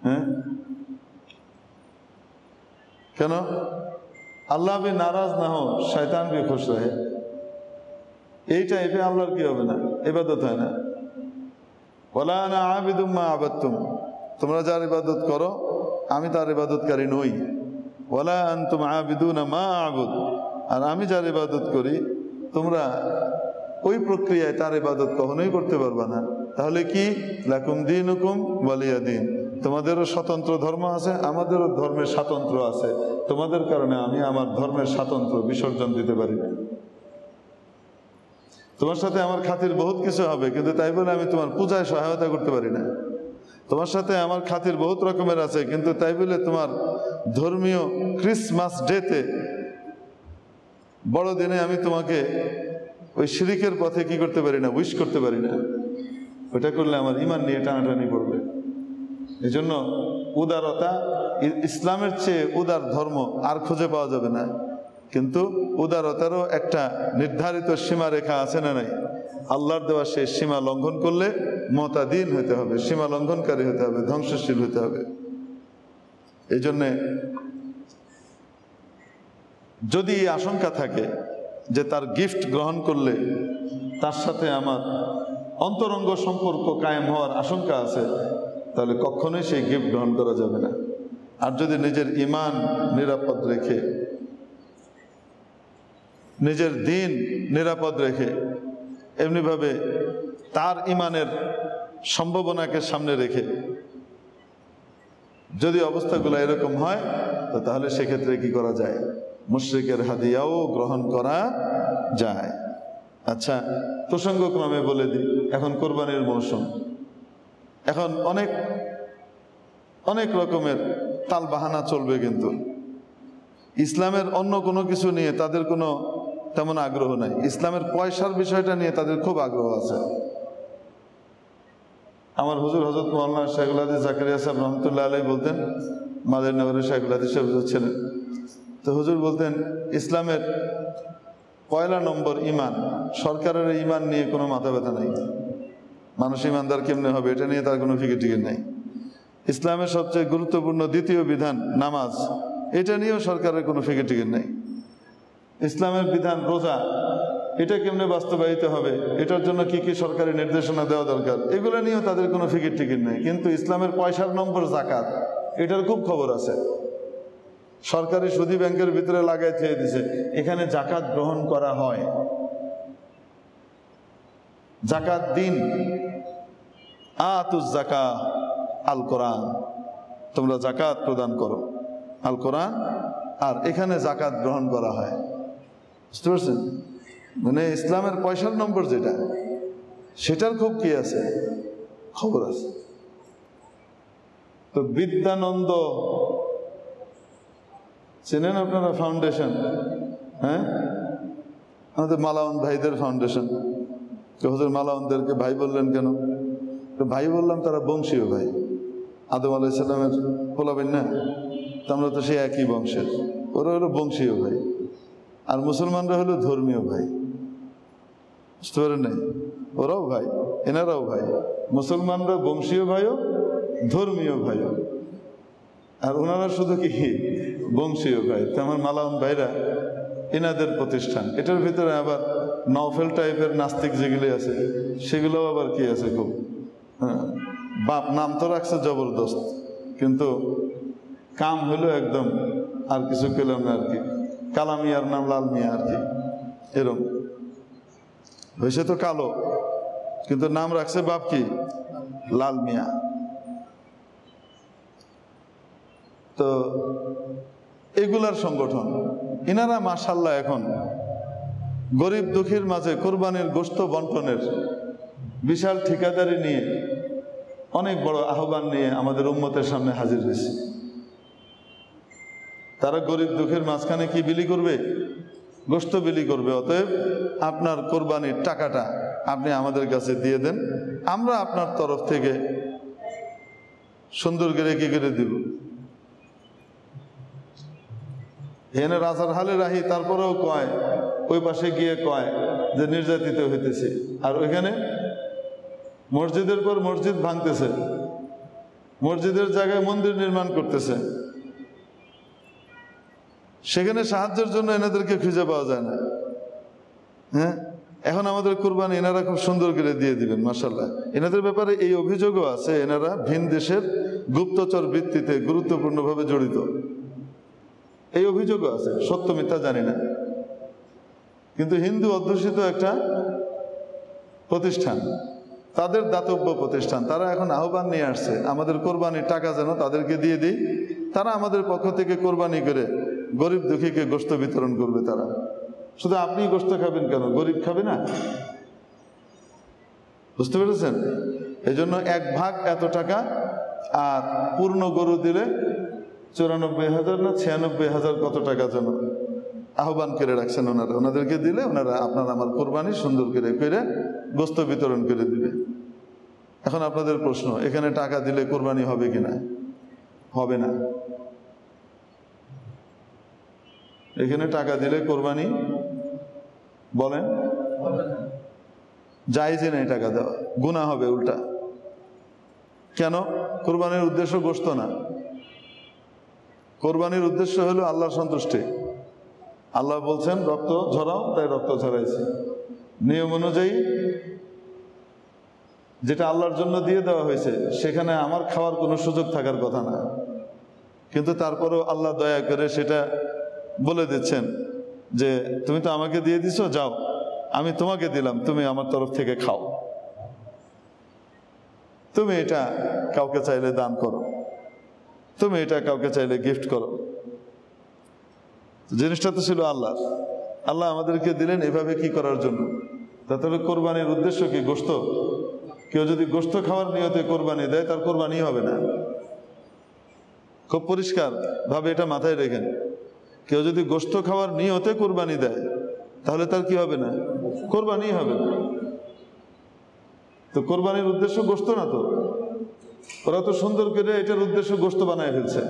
হ্যাঁ, কেন? আল্লাহ ভি নারাজ না হো, শয়তান ভি খুশ রহে, এই টাইপে আল্লাহর কি হবে না, ইবাদত হয় না। ওয়ালা আনা আবিদুম মা আবাদতুম, তোমরা যার ইবাদত করো আমি তার ইবাদতকারী নই। ওয়ালা আনতুম আবিদুনা মা আবুদ, আর আমি যার ইবাদত করি তোমরা ওই প্রক্রিয়ায় তার ইবাদত কখনোই করতে পারবা না। তাহলে কি, লাকুম দীনুকুম ওয়ালিয়া দীন, তোমাদেরও স্বতন্ত্র ধর্ম আছে, আমাদেরও ধর্মের স্বাতন্ত্র্য আছে, তোমাদের কারণে আমি আমার ধর্মের স্বাতন্ত্র্য বিসর্জন দিতে পারি না। তোমার সাথে আমার খাতির বহুত কিছু হবে, কিন্তু তাই বলে আমি তোমার পূজায় সহায়তা করতে পারি না। তোমার সাথে আমার খাতির বহুত রকমের আছে, কিন্তু তাই বলে তোমার ধর্মীয় ক্রিসমাস ডেতে, বড়দিনে আমি তোমাকে ওই শিরিকের পথে কি করতে পারি না, উইশ করতে পারি না। ওটা করলে আমার ঈমান নিয়ে টানাটানি পড়বে। এই জন্য উদারতা, ইসলামের চেয়ে উদার ধর্ম আর খুঁজে পাওয়া যাবে না। কিন্তু উদারতারও একটা নির্ধারিত সীমা রেখা আছে না নাই? আল্লাহর দেওয়া সেই সীমা লঙ্ঘন করলে মুতাদিন হতে হবে, সীমা লঙ্ঘনকারী হতে হবে, ধ্বংসশীল হতে হবে। এই জন্যে যদি আশঙ্কা থাকে যে তার গিফট গ্রহণ করলে তার সাথে আমার অন্তরঙ্গ সম্পর্ক কায়েম হওয়ার আশঙ্কা আছে, তাহলে কখনোই সেই গিফট গ্রহণ করা যাবে না। আর যদি নিজের ঈমান নিরাপদ রেখে, নিজের দিন নিরাপদ রেখে, এমনিভাবে তার ঈমানের সম্ভাবনাকে সামনে রেখে যদি অবস্থাগুলো এরকম হয়, তো তাহলে সেক্ষেত্রে কি করা যায়? মুশরিকের হাদিয়াও গ্রহণ করা যায়। আচ্ছা, প্রসঙ্গক্রমে বলে দিই, এখন কোরবানির মৌসুম, এখন অনেক অনেক রকমের তাল বাহানা চলবে, কিন্তু ইসলামের অন্য কোনো কিছু নিয়ে তাদের কোনো তেমন আগ্রহ নাই। ইসলামের পয়সার বিষয়টা নিয়ে তাদের খুব আগ্রহ আছে। আমার হুজুর হযরত মাওলানা শাইখুল হাদিস জাকারিয়া সাহেব রহমতুল্লাহ আলাইহি বলতেন, মাদারীনগরের শাইখুল হাদিস সাহেব ছিলেন, তো হুজুর বলতেন ইসলামের পয়লা নম্বর ঈমান, সরকারের ঈমান নিয়ে কোনো মাথা ব্যথা নাই। মানুষ ঈমানদার কেমনে হবে এটা নিয়ে তার কোনো ফিকির টিকির নাই। ইসলামের সবচেয়ে গুরুত্বপূর্ণ দ্বিতীয় বিধান নামাজ, এটা নিয়েও সরকারের কোনো ফিকির টিকির নাই। ইসলামের বিধান রোজা, এটা কেমনে বাস্তবায়িত হবে, এটার জন্য কি কি সরকারি নির্দেশনা দেওয়া দরকার, এগুলো নিয়েও তাদের কোনো ফিকির টিকির নেই। কিন্তু ইসলামের পয়সার নম্বর জাকাত, এটার খুব খবর আছে। সরকারি সুদী ব্যাংকের ভিতরে লাগাই চেয়ে দিছে, এখানে জাকাত গ্রহণ করা হয়, জাকাত দিন, আতুজ জাকা আল কোরআন, তোমরা জাকাত প্রদান করো, আল কোরআন, আর এখানে জাকাত গ্রহণ করা হয়। বুঝতে পারছেন? মানে ইসলামের পয়সার নম্বর যেটা, সেটার খুব কি আছে, খবর আছে। তো বিদ্যানন্দ চেনেন আপনারা ফাউন্ডেশন? হ্যাঁ, আমাদের মালাউন ভাইদের ফাউন্ডেশন। হুজুর মালাউনদেরকে ভাই বললেন কেন? তো ভাই বললাম তারা বংশীয় ভাই, আদম আলাইহিস সালামের বলাবেন না, তো আমরা তো সেই একই বংশের। ওরা হলো বংশীয় ভাই, আর মুসলমানরা হলো ধর্মীয় ভাই। বুঝতে পারেন নাই? ওরাও ভাই, এনারাও ভাই, মুসলমানরা বংশীয় ভাইও ধর্মীয় ভাইও, আর ওনারা শুধু কি বংশীয় ভাই। তো আমার মালাউন ভাইরা এনাদের প্রতিষ্ঠান, এটার ভিতরে আবার নওফেল টাইপের নাস্তিক যেগুলি আছে সেগুলো আবার কি আছে খুব, হ্যাঁ, বাপ নাম তো রাখছে জবরদস্ত, কিন্তু কাম হলো একদম আর কিছু পেলাম না আর কি, কালা মিয়ার নাম লাল মিয়া আর কি, এরকম হয়েছে তো কালো, কিন্তু নাম রাখছে বাপ কি লাল মিয়া। তো এগুলার সংগঠন ইনারা মাশাআল্লাহ এখন গরিব দুঃখীর মাঝে কোরবানির গোশত বন্টনের বিশাল ঠিকাদারি নিয়ে অনেক বড় আহ্বান নিয়ে আমাদের উম্মতের সামনে হাজির হয়েছে। তারা গরিব দুঃখের মাঝখানে কি বিলি করবে? গোশত বিলি করবে। অতএব আপনার কোরবানির টাকাটা আপনি আমাদের কাছে দিয়ে দেন, আমরা আপনার তরফ থেকে সুন্দর করে কি করে দিব। এনে রাজার হালে রাহি, তারপরেও কয়, ওই পাশে গিয়ে কয় যে নির্যাতিত হইতেছে, আর ওইখানে মসজিদের পর মসজিদ ভাঙতেছে, মসজিদের জায়গায় মন্দির নির্মাণ করতেছে, সেখানে সাহায্যের জন্য এনাদেরকে খুঁজে পাওয়া যায় না। হ্যাঁ, এখন আমাদের কুরবানি এনারা খুব সুন্দর করে দিয়ে দিবেন মাশাআল্লাহ। এনাদের ব্যাপারে এই অভিযোগও আছে, এনারা ভিন দেশের গুপ্তচর বৃত্তিতে গুরুত্বপূর্ণভাবে জড়িত, এই অভিযোগও আছে, সত্য মিথ্যা জানি না, কিন্তু হিন্দু অধ্যুষিত একটা প্রতিষ্ঠান, তাদের দাতব্য প্রতিষ্ঠান, তারা এখন আহ্বান নিয়ে আসছে আমাদের কোরবানির টাকা যেন তাদেরকে দিয়ে দিই, তারা আমাদের পক্ষ থেকে কোরবানি করে গরিব দুঃখীকে গোশত বিতরণ করবে। তারা শুধু আপনি গোশত খাবেন কেন, গরিব খাবে না? বুঝতে পেরেছেন? এই জন্য 1 ভাগ এত টাকা, আর পূর্ণ গরু দিলে 94,000 না 96,000 কত টাকা যেন আহ্বান করে রাখছেন ওনারা, ওনাদেরকে দিলে ওনারা আপনার আমার কোরবানি সুন্দর করে গোশত বিতরণ করে দিবে। এখন আপনাদের প্রশ্ন, এখানে টাকা দিলে কোরবানি হবে কিনা? হবে না। এখানে টাকা দিলে কোরবানি বলেন জায়েজই নাই, টাকা দেওয়া গুনাহ হবে উল্টা। কেন? কোরবানির উদ্দেশ্য গোশত না, কোরবানির উদ্দেশ্য হলো আল্লাহর সন্তুষ্টি। আল্লাহ বলছেন রক্ত ঝরাও, তাই রক্ত ঝরাইছে। নিয়ম অনুযায়ী যেটা আল্লাহর জন্য দিয়ে দেওয়া হয়েছে সেখানে আমার খাওয়ার কোনো সুযোগ থাকার কথা না, কিন্তু তারপরেও আল্লাহ দয়া করে সেটা বলে দিচ্ছেন যে তুমি তো আমাকে দিয়ে দিছো, যাও আমি তোমাকে দিলাম, তুমি আমার তরফ থেকে খাও, তুমি এটা কাউকে চাইলে দান করো, তুমি এটা কাউকে চাইলে গিফট করো। জিনিসটা তো ছিল আল্লাহর, আল্লাহ আমাদেরকে দিলেন এভাবে কি করার জন্য? তাহলে কোরবানির উদ্দেশ্য কি গোশত? কেউ যদি গোশত খাওয়ার নিয়তে কোরবানি দেয় তার কোরবানি হবে না। খুব পরিষ্কার ভাবে এটা মাথায় রেখেন, কেউ যদি গোশত খাওয়ার নিয়তে কোরবানি দেয় তাহলে তার কি হবে না? কোরবানি হবে না। তো কোরবানির উদ্দেশ্য গোশত না, তো ওরা তো সুন্দর করে এটার উদ্দেশ্য গোশত বানায় ফেলছে,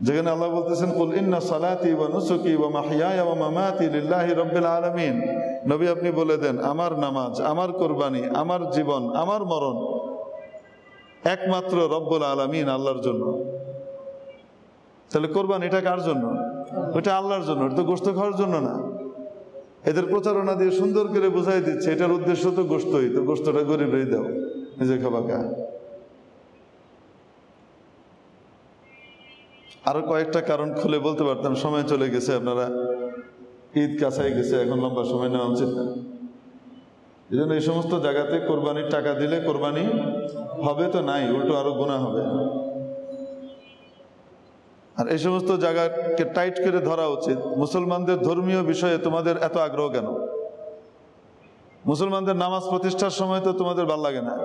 যেখানে আল্লাহ বলতেছেন কুল ইন্না সালাতি ওয়া নুসুকি ওয়া মাহইয়ায়া ওয়া মামাতি লিল্লাহি রাব্বিল আলামিন। নবী আপনি বলে দেন আমার নামাজ, আমার কোরবানি, আমার জীবন, আমার মরণ একমাত্র রব্বুল আলামিন, আল্লাহর জন্য। তাহলে কোরবানি এটা কার জন্য? ওটা আল্লাহর জন্য, এটা তো গোশত খাওয়ার জন্য না। এদের প্রচারণা দিয়ে সুন্দর করে বুঝাই দিচ্ছে এটার উদ্দেশ্য তো গোশতই, তো গোশতটা গরিবই দাও, নিজে খাবা কা। আরো কয়েকটা কারণ খুলে বলতে পারতাম, সময় চলে গেছে, আপনারা ঈদ কাছাই গেছে, এখন লম্বা সময় নেওয়া উচিত না। এই জন্য এই সমস্ত জায়গাতে কোরবানির টাকা দিলে কোরবানি হবে তো নাই, উল্টো আরো গুনাহ হবে। আর এই সমস্ত জায়গাকে টাইট করে ধরা উচিত। মুসলমানদের ধর্মীয় বিষয়ে তোমাদের এত আগ্রহ কেন? মুসলমানদের নামাজ প্রতিষ্ঠার সময় তো তোমাদের ভাল লাগে না,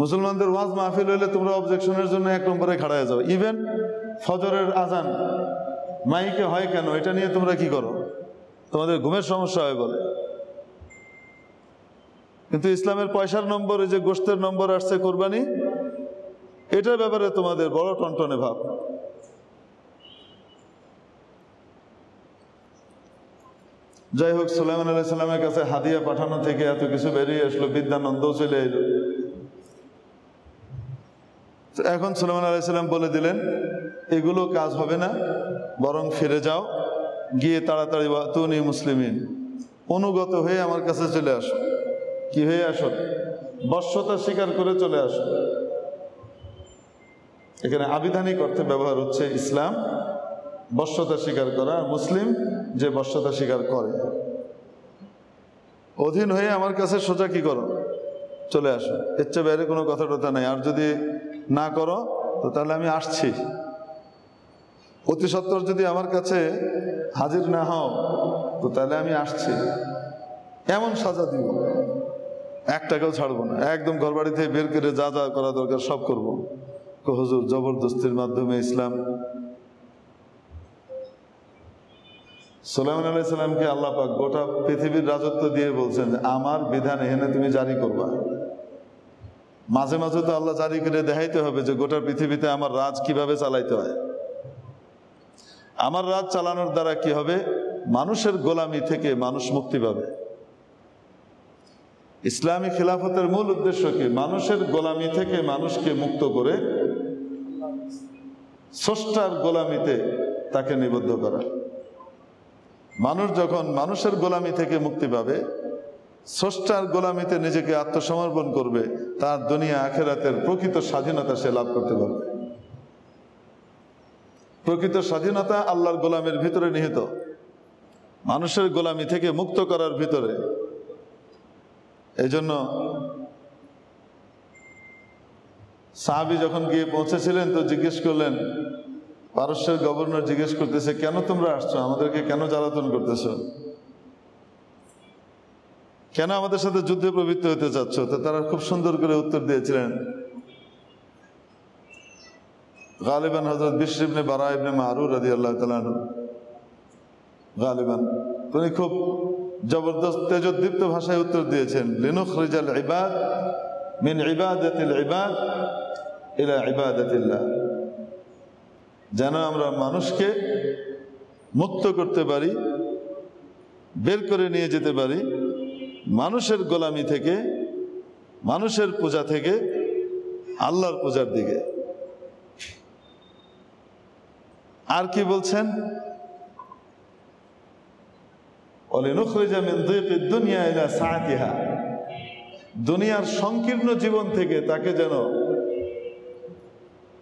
মুসলমানদের ওয়াজ মাহফিল হইলে তোমরা অবজেকশনের জন্য 1 নম্বরে খাড়া হয়ে যাও। ইভেন ফজরের আজান মাইকে হয় কেন, এটা নিয়ে তোমরা কি করো? তোমাদের ঘুমের সমস্যা হয় বলে। কিন্তু ইসলামের পয়সার নম্বর, এই যে গোশতের নম্বর আসছে কোরবানি, এটার ব্যাপারে তোমাদের বড় টনটনে ভাব। যাই হোক, সুলাইমান আলাইহিস সালামের কাছে হাদিয়া পাঠানো থেকে এত কিছু বেরিয়ে আসলো, বিদ্যানন্দও চলে এলো। এখন সুলাইমান আলাইহিস সালাম বলে দিলেন, এগুলো কাজ হবে না, বরং ফিরে যাও, গিয়ে তাড়াতাড়ি ওয়াতুনি মুসলিমিন, অনুগত হয়ে আমার কাছে চলে আসো। কি হয়ে আসো? বশ্যতা স্বীকার করে চলে আসো। এখানে আবিধানিক অর্থে ব্যবহার হচ্ছে ইসলাম, বশ্যতা স্বীকার করা, মুসলিম যে বশ্যতা স্বীকার করে। অধীন হয়ে আমার কাছে সোজা কি করো? চলে আসো। এর চেয়ে বাইরে কোনো কথা টথা নাই। আর যদি না করো তো তাহলে আমি আসছি, অতি সত্বর যদি আমার কাছে হাজির না হও তো তাহলে আমি আসছি, এমন সাজা দিব, একটাকেও ছাড়বো না, একদম ঘরবাড়ি থেকে বের করে যা যা করা দরকার সব করবো। হুজুর, জবরদস্তির মাধ্যমে ইসলাম? সুলাইমান আলাইহিস সালামকে আল্লাহ পাক গোটা পৃথিবীর রাজত্ব দিয়ে বলছেন, আমার বিধান এখানে তুমি জারি করবা। মাঝে মাঝে তো আল্লাহ জারি করে দেখাইতে হবে যে গোটা পৃথিবীতে আমার রাজ কিভাবে চালাইতে হয়। আমার রাজ চালানোর দ্বারা কি হবে? মানুষের গোলামি থেকে মানুষ মুক্তি পাবে। ইসলামী খিলাফতের মূল উদ্দেশ্য কি? মানুষের গোলামি থেকে মানুষকে মুক্ত করে স্রষ্টার গোলামিতে তাকে নিবদ্ধ করা। মানুষ যখন মানুষের গোলামি থেকে মুক্তি পাবে, স্রষ্টার গোলামিতে নিজেকে আত্মসমর্পণ করবে, তার দুনিয়া আখিরাতের প্রকৃত স্বাধীনতা সে লাভ করতে পারবে। প্রকৃত স্বাধীনতা আল্লাহর গোলামের ভিতরে নিহিত, মানুষের গোলামি থেকে মুক্ত করার ভিতরে। এই জন্য সাহাবী যখন গিয়ে পৌঁছেছিলেন তো জিজ্ঞেস করলেন, পারস্যের গভর্নর জিজ্ঞেস করতেছে, কেন তোমরা আসছো? আমাদেরকে কেন জ্বালাতন করতেছ? কেন আমাদের সাথে যুদ্ধে প্রবৃত্ত হতে চাচ্ছ? তো তারা খুব সুন্দর করে উত্তর দিয়েছিলেন। গালিবান হযরত বিশর ইবনে বারা ইবনে মারুর রাদিয়াল্লাহু তাআলা আনহু, গালিবান তিনি খুব জবরদস্ত তেজোদ্দীপ্ত ভাষায় উত্তর দিয়েছেন, লিনুখরিজাল ইবাদ মিন ইবাদাতিল ইবাদ ইলা ইবাদাতিল্লাহ, যেন আমরা মানুষকে মুক্ত করতে পারি, বের করে নিয়ে যেতে পারি মানুষের গোলামি থেকে, মানুষের পূজা থেকে আল্লাহর পূজার দিকে। আর কি বলছেন? ওয়ালিনুখরিজা মিন দিকিদ দুনিয়া ইলা সাআতিহা, দুনিয়ার সংকীর্ণ জীবন থেকে তাকে যেন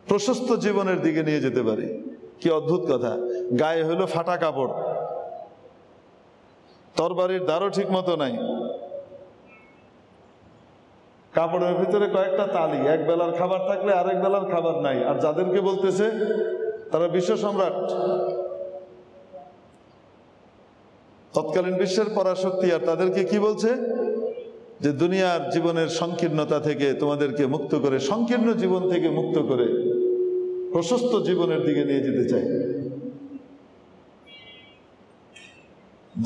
প্রশস্ত জীবনের দিকে নিয়ে যেতে পারি। কি অদ্ভুত কথা! গায়ে হলো ফাটা কাপড়, তরবারির দ্বারও ঠিক মতো নাই, কাপড়ের ভিতরে কয়েকটা তালি, এক বেলার খাবার থাকলে আরেক বেলার খাবার নাই। আর যাদেরকে বলতেছে তারা বিশ্ব সম্রাট, তৎকালীন বিশ্বের পরাশক্তি, আর তাদেরকে কি বলছে? যে দুনিয়ার জীবনের সংকীর্ণতা থেকে তোমাদেরকে মুক্ত করে, সংকীর্ণ জীবন থেকে মুক্ত করে প্রশস্ত জীবনের দিকে নিয়ে যেতে চাই।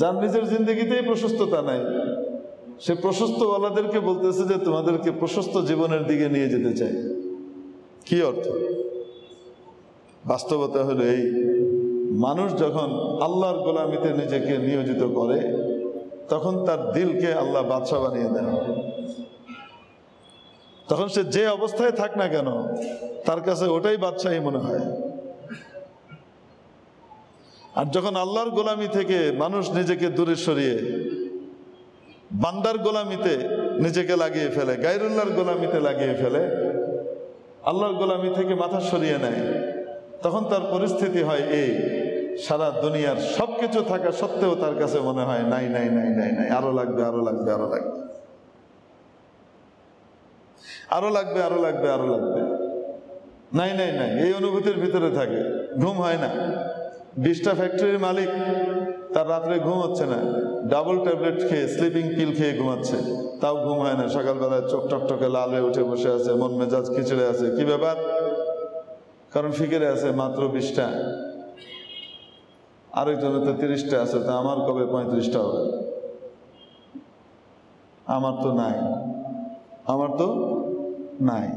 যার নিজের জিন্দগিতেই প্রশস্ততা নাই, সে প্রশস্তওয়ালাদেরকে বলতেছে যে তোমাদেরকে প্রশস্ত জীবনের দিকে নিয়ে যেতে চাই। কি অর্থ? বাস্তবতা হলো এই, মানুষ যখন আল্লাহর গোলামিতে নিজেকে নিয়োজিত করে তখন তার দিলকে আল্লাহ বাদশা বানিয়ে দেন। তখন সে যে অবস্থায় থাক না কেন তার কাছে ওটাই বাদশাহী মনে হয়। আর যখন আল্লাহর গোলামি থেকে মানুষ নিজেকে দূরে সরিয়ে বান্দার গোলামিতে নিজেকে লাগিয়ে ফেলে, গায়রুল্লাহর গোলামিতে লাগিয়ে ফেলে, আল্লাহর গোলামি থেকে মাথা সরিয়ে নেয়, তখন তার পরিস্থিতি হয় এই, সারা দুনিয়ার সবকিছু থাকা সত্ত্বেও তার কাছে মনে হয় নাই নাই নাই নাই নাই, আরো লাগবে আরো লাগবে আরো লাগবে আরো লাগবে আরো লাগবে আরো লাগবে, নাই নাই নাই, এই অনুভূতির ভিতরে থাকে। ঘুম হয় না। 20টা ফ্যাক্টরির মালিক, তার রাত্রে ঘুম হচ্ছে না, ডাবল ট্যাবলেট খেয়ে, স্লিপিং পিল খেয়ে ঘুমাচ্ছে, তাও ঘুম হয় না। সকালবেলায় চোখ টকটকে লাল হয়ে উঠে বসে আছে, মন মেজাজ খিচড়ে আছে। কি ব্যাপার? কারণ ফিকিরে আছে মাত্র 20টা, আরেকজনের তো 30টা আছে, তা আমার কবে 35টা হবে? আমার তো নাই, আমার তো নাই।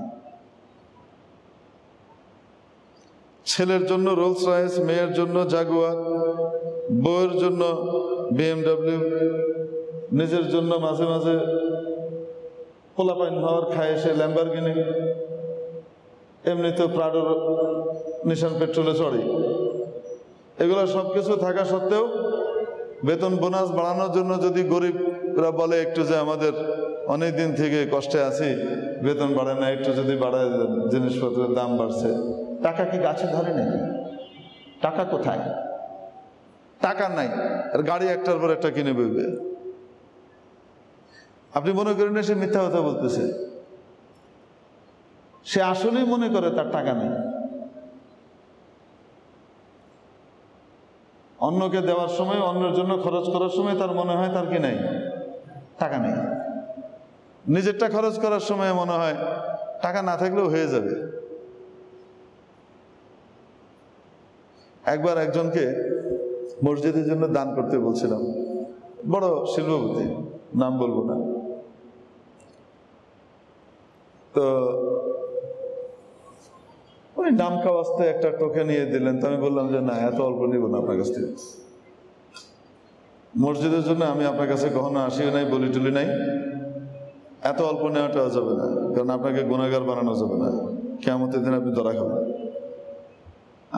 ছেলের জন্য রোলস রয়েস, মেয়ের জন্য জাগুয়ার, বউয়ের জন্য BMW, নিজের জন্য মাঝে মাঝে পোলাপাইন হওয়ার খায় সে ল্যাম্বরগিনি, এমনিতে প্রাডোর নিশান পেট্রোলে চড়ে। এগুলো সবকিছু থাকা সত্ত্বেও বেতন বোনাস বাড়ানোর জন্য যদি গরিবরা বলে একটু যে আমাদের অনেক দিন থেকে কষ্টে আছি, বেতন বাড়ে না, একটু যদি বাড়ায় দেন, জিনিসপত্রের দাম বাড়ছে। টাকা কি গাছে ধরে নাকি? টাকা কোথায়? টাকা নাই, আর গাড়ি একটার পর একটা কিনে বইবে। আপনি মনে করেন না সে মিথ্যা কথা বলতেছে? সে আসলেই মনে করে তার টাকা নেই। অন্যকে দেওয়ার সময়, অন্যের জন্য খরচ করার সময় তার মনে হয় তার কি নাই, টাকা নেই। নিজেরটা খরচ করার সময় মনে হয় টাকা না থাকলেও হয়ে যাবে। একবার একজনকে মসজিদের জন্য দান করতে বলছিলাম, বড় শিল্পপতি, নাম বলবো না। তো উনি নাম খাওয়াস্তে একটা টোকে নিয়ে দিলেন। তো আমি বললাম যে না, এত অল্প নিব না আপনার কাছ থেকে। মসজিদের জন্য আমি আপনার কাছে কখনো আসিও নাই, বলি টুলি নাই। এত অল্প নেওয়াটা যাবে না, কারণ আপনাকে গুনাহগার বানানো যাবে না। কিয়ামতের দিন আপনি ধরা খাবেন।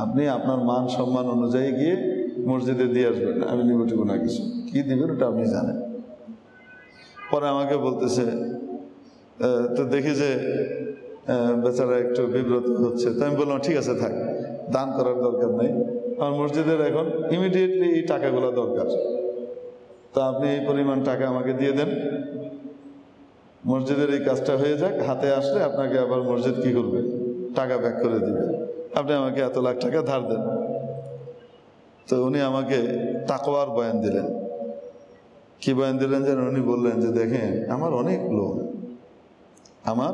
আপনি আপনার মান সম্মান অনুযায়ী গিয়ে মসজিদে দিয়ে আসবেন, আমি নিব টিব না কিছু। কি দিবেন ওটা আপনি জানেন। পরে আমাকে বলতেছে, তো দেখি যে বেচারা একটু বিব্রত হচ্ছে। তো আমি বললাম ঠিক আছে থাক, দান করার দরকার নেই, আমার মসজিদের এখন ইমিডিয়েটলি এই টাকাগুলো দরকার। তা আপনি এই পরিমাণ টাকা আমাকে দিয়ে দেন, মসজিদের এই কাজটা হয়ে যাক, হাতে আসলে আপনাকে আবার মসজিদ কি করবে, টাকা ব্যাক করে দিবে। আপনি আমাকে এত লাখ টাকা ধার দেন। তো উনি আমাকে তাকওয়ার বয়ান দিলেন। কি বয়ান দিলেন যেন? উনি বললেন যে দেখেন, আমার অনেক লোন, আমার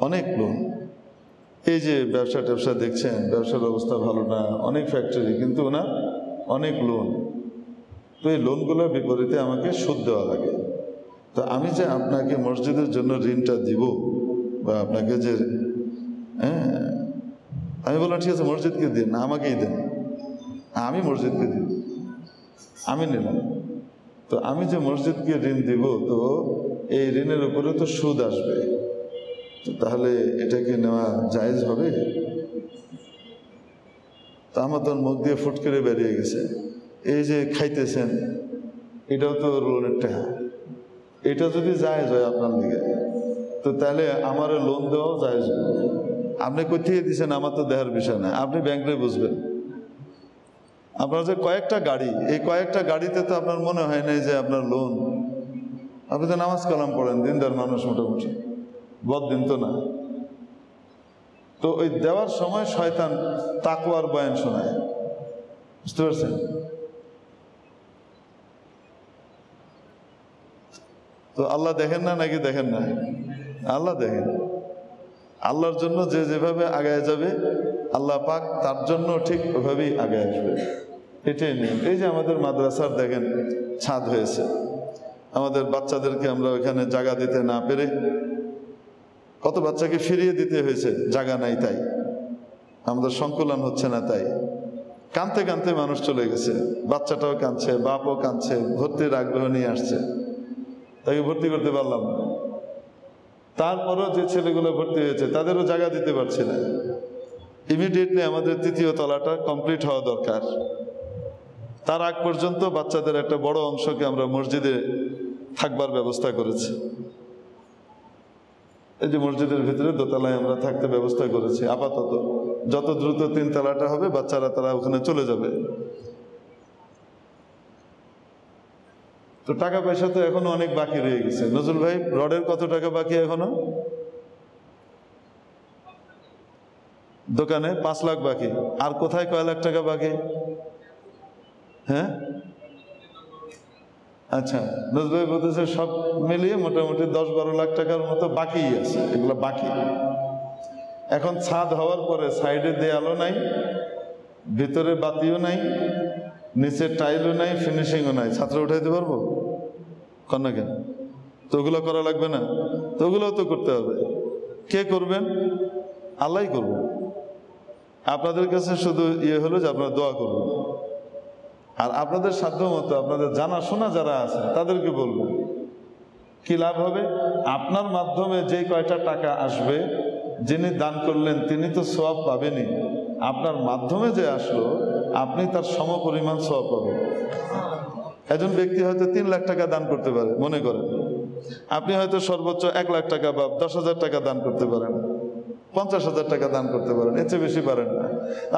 অনেক লোন। এই যে ব্যবসা ট্যাবসা দেখছেন, ব্যবসার অবস্থা ভালো না, অনেক ফ্যাক্টরি, কিন্তু ওনার অনেক লোন। তো এই লোনগুলোর বিপরীতে আমাকে সুদ দেওয়া লাগে। তো আমি যে আপনাকে মসজিদের জন্য ঋণটা দিব, বা আপনাকে যে আমি বললাম ঠিক আছে মসজিদকে দিন না, আমাকেই দেন, আমি মসজিদকে দিব। আমি নিলাম। তো আমি যে মসজিদকে ঋণ দিব, তো এই ঋণের উপরে তো সুদ আসবে, তো তাহলে এটাকে নেওয়া জায়েজ হবে? তা আমার তো মুখ দিয়ে ফুট করে বেরিয়ে গেছে, এই যে খাইতেছেন এটাও তো লোনের টাকা, এটা যদি জায়েজ হয় আপনার দিকে, তো তাহলে আমার লোন দেওয়াও জায়েজ হবে। আপনি কোথায় দিচ্ছেন আমার তো দেহার বিষয় না, আপনি ব্যাংকে বুঝবেন। আপনার যে কয়েকটা গাড়ি, এই কয়েকটা গাড়িতে তো আপনার মনে হয় না যে আপনার লোন। আপনি তো নামাজ কালাম পড়েন, দিনদার মানুষ মোটামুটি, বদ-দিন তো না। তো ওই দেওয়ার সময় শয়তান তাকওয়ার বয়ান শোনায়, বুঝতে পারছেন? তো আল্লাহ দেখেন না নাকি দেখেন না? আল্লাহ দেখেন। আল্লাহর জন্য যে যেভাবে আগায় যাবে, আল্লাহ পাক তার জন্য ঠিক ওইভাবেই আগায় আসবে, এটাই নিয়ম। এই যে আমাদের মাদ্রাসার দেখেন ছাদ হয়েছে, আমাদের বাচ্চাদেরকে আমরা ওইখানে জায়গা দিতে না পেরে কত বাচ্চাকে ফিরিয়ে দিতে হয়েছে, জায়গা নাই তাই, আমাদের সংকুলন হচ্ছে না তাই। কাঁদতে কাঁদতে মানুষ চলে গেছে, বাচ্চাটাও কাঁদছে, বাপও কাঁদছে, ভর্তির আগ্রহ নিয়ে আসছে, তাকে ভর্তি করতে পারলাম না। তারপরও যে ছেলেগুলো ভর্তি হয়েছে তাদেরও জায়গা দিতে পারছি না। ইমিডিয়েটলি আমাদের তৃতীয় তলাটা কমপ্লিট হওয়া দরকার। তার আগ পর্যন্ত বাচ্চাদের একটা বড় অংশকে আমরা মসজিদে থাকবার ব্যবস্থা করেছি। এই যে মসজিদের ভিতরে দোতলায় আমরা থাকতে ব্যবস্থা করেছি আপাতত। যত দ্রুত 3 তলাটা হবে বাচ্চারা তারা ওখানে চলে যাবে। তো টাকা পয়সা তো এখনো অনেক বাকি রয়ে গেছে। নজরুল ভাই, রডের কত টাকা বাকি এখনো? দোকানে 5 লাখ বাকি। আর কোথায় কয় লাখ টাকা বাকি? হ্যাঁ, আচ্ছা, নজরুল ভাই বলতেছে সব মিলিয়ে মোটামুটি 10-12 লাখ টাকার মতো বাকি আছে। এগুলো বাকি। এখন ছাদ হওয়ার পরে সাইডে দেয়ালও নাই, ভিতরে বাতিও নাই, নিচে টাইলও নাই, ফিনিশিংও নাই। ছাত্র উঠাইতে পারবো? কন্যা কেন? তো ওগুলো করা লাগবে না? তো ওগুলোও তো করতে হবে। কে করবেন? আল্লাহই করবেন। আপনাদের কাছে শুধু হলো যে আপনারা দোয়া করবেন। আর আপনাদের সাধ্য মতো আপনাদের জানাশোনা যারা আছে তাদেরকে বলবেন। কি লাভ হবে? আপনার মাধ্যমে যে কয়টা টাকা আসবে, যিনি দান করলেন তিনি তো সওয়াব পাবেনই, আপনার মাধ্যমে যে আসলো আপনি তার সমপরিমাণ সওয়াব পাবেন। একজন ব্যক্তি হয়তো 3 লাখ টাকা দান করতে পারে, মনে করেন আপনি হয়তো সর্বোচ্চ 1 লাখ টাকা বা 10,000 টাকা দান করতে পারেন, 50,000 টাকা দান করতে পারেন, এর চেয়ে বেশি পারেন না।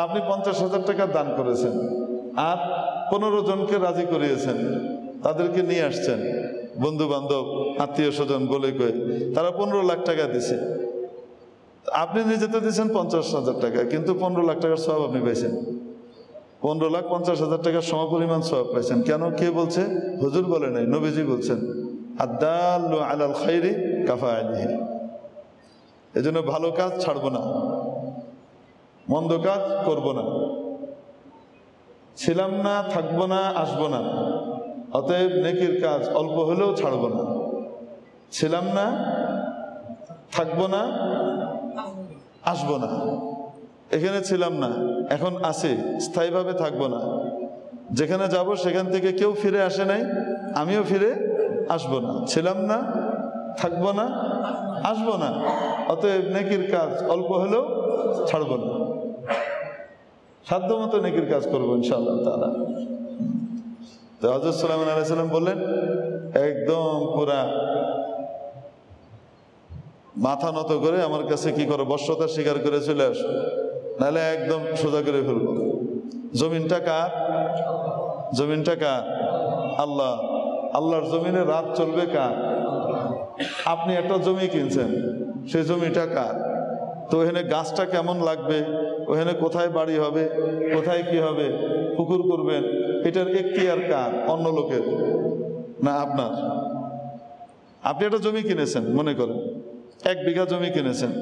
আপনি 50,000 টাকা দান করেছেন আর 15 জনকে রাজি করিয়েছেন, তাদেরকে নিয়ে আসছেন, বন্ধু বান্ধব আত্মীয় স্বজন বলে কয়ে, তারা 15 লাখ টাকা দিছে। আপনি নিজে তো দিচ্ছেন 50,000 টাকা, কিন্তু 15 লাখ টাকার সওয়াব আপনি পাইছেন। 15,50,000 টাকার সমপরিমাণ সওয়াব পাইছেন। কেন? কে বলছে? হুজুর বলে নাই, নবীজি বলছেন, আদ-দাল্লু আলাল খাইরি কাফাইলিহি। এজন্য ভালো কাজ ছাড়বো না, মন্দ কাজ করব না, ছিলাম না, থাকবো না, আসবো না। অতএব নেকির কাজ অল্প হলেও ছাড়বো না। ছিলাম না, থাকবো না, আসবো না। এখানে ছিলাম না, এখন আছি, স্থায়ীভাবে থাকবো না। যেখানে যাব সেখান থেকে কেউ ফিরে আসে নাই, আমিও ফিরে আসবো না। ছিলাম না, থাকবো না, আসবো না। অতএব নেকির কাজ অল্প হলেও ছাড়বো না, সাধ্য মতো নেকির কাজ করবো ইনশাআল্লাহ তাআলা। তো হযরত সুলাইমান আলাইহিস সালাম বললেন, একদম পুরা মাথা নত করে আমার কাছে কি করো, বশ্যতা স্বীকার করে চলে আসো, নাহলে একদম সোজা করে ফেলবো। জমিনটা কার? জমিনটা কার? আল্লাহ। আল্লাহর জমিনে রাত চলবে কার? আপনি একটা জমি কিনছেন, সেই জমিটা কার? তো ওখানে গাছটা কেমন লাগবে, ওখানে কোথায় বাড়ি হবে, কোথায় কি হবে, পুকুর করবেন, এটার এখতিয়ার কার? অন্য লোকের না আপনার? আপনি একটা জমি কিনেছেন, মনে করেন 1 বিঘা জমি কিনেছেন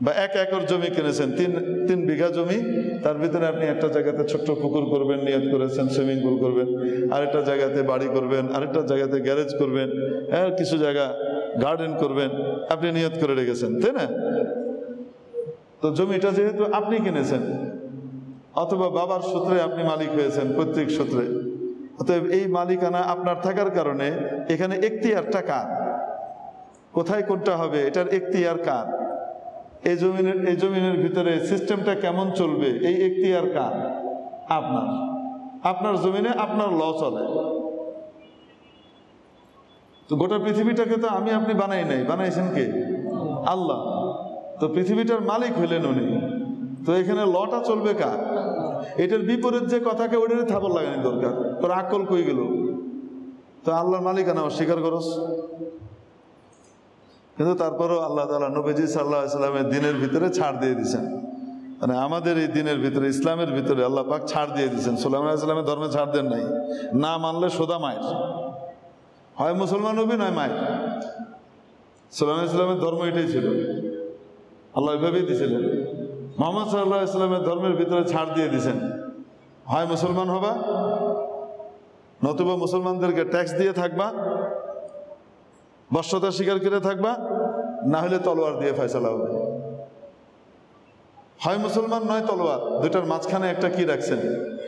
বা 1 একর জমি কিনেছেন, 3 বিঘা জমি, তার ভিতরে আপনি একটা জায়গাতে ছোট্ট পুকুর করবেন, নিয়ত করেছেন, সুইমিং পুল করবেন, আরেকটা জায়গাতে বাড়ি করবেন, আরেকটা জায়গাতে গ্যারেজ করবেন, আর কিছু জায়গা গার্ডেন করবেন, আপনি নিয়ত করে রেখেছেন, তাই না? তো জমিটা যেহেতু আপনি কিনেছেন, অথবা বাবার সূত্রে আপনি মালিক হয়েছেন, পৈতৃক সূত্রে, অতএব এই মালিকানা আপনার থাকার কারণে এখানে এখতিয়ারটা কার? কোথায় কোনটা হবে এটার এখতিয়ার কার? এই জমিনের ভিতরে সিস্টেমটা কেমন চলবে এই এখতিয়ার কার? আপনার। আপনার জমিনে আপনার ল চলে। তো গোটা পৃথিবীটাকে তো আমি আপনি বানাই নাই, বানাইছেন কে? আল্লাহ। তো পৃথিবীটার মালিক হলেন উনি, তো এখানে লটা চলবে কার? এটার বিপরীত যে কথাকে ওটারই থাপড় লাগানি দরকার, তোর আকল কই গেল? তো আল্লাহর মালিকানা অস্বীকার করস। কিন্তু তারপরও আল্লাহ তাআলা নবীজি সাল্লাল্লাহু আলাইহি ওয়াসাল্লামের দিনের ভিতরে ছাড় দিয়ে দিয়েছেন, মানে আমাদের এই দিনের ভিতরে, ইসলামের ভিতরে আল্লাহ পাক ছাড় দিয়ে দিয়েছেন। সুলাইমান আলাইহিস সালামের ধর্মে ছাড় দেন নাই, না মানলে সোদা মায়ের, হয় মুসলমান হবি নয় মায়ের। সুলাইমান আলাইহিস সালামের ধর্ম এটাই ছিল, আল্লাহ এভাবেই দিয়েছিলেন। মুহাম্মদ সাল্লাল্লাহু আলাইহি ওয়াসাল্লামের ধর্মের ভিতরে ছাড় দিয়ে দিয়েছেন, হয় মুসলমান হবা, নতুবা মুসলমানদেরকে ট্যাক্স দিয়ে থাকবা, বশ্যতা স্বীকার করে থাকবা, না হলে তলোয়ার দিয়ে ফয়সালা হবে। হয় মুসলমান নয় তলোয়ার, দুটার মাঝখানে একটা কি রাখছেন?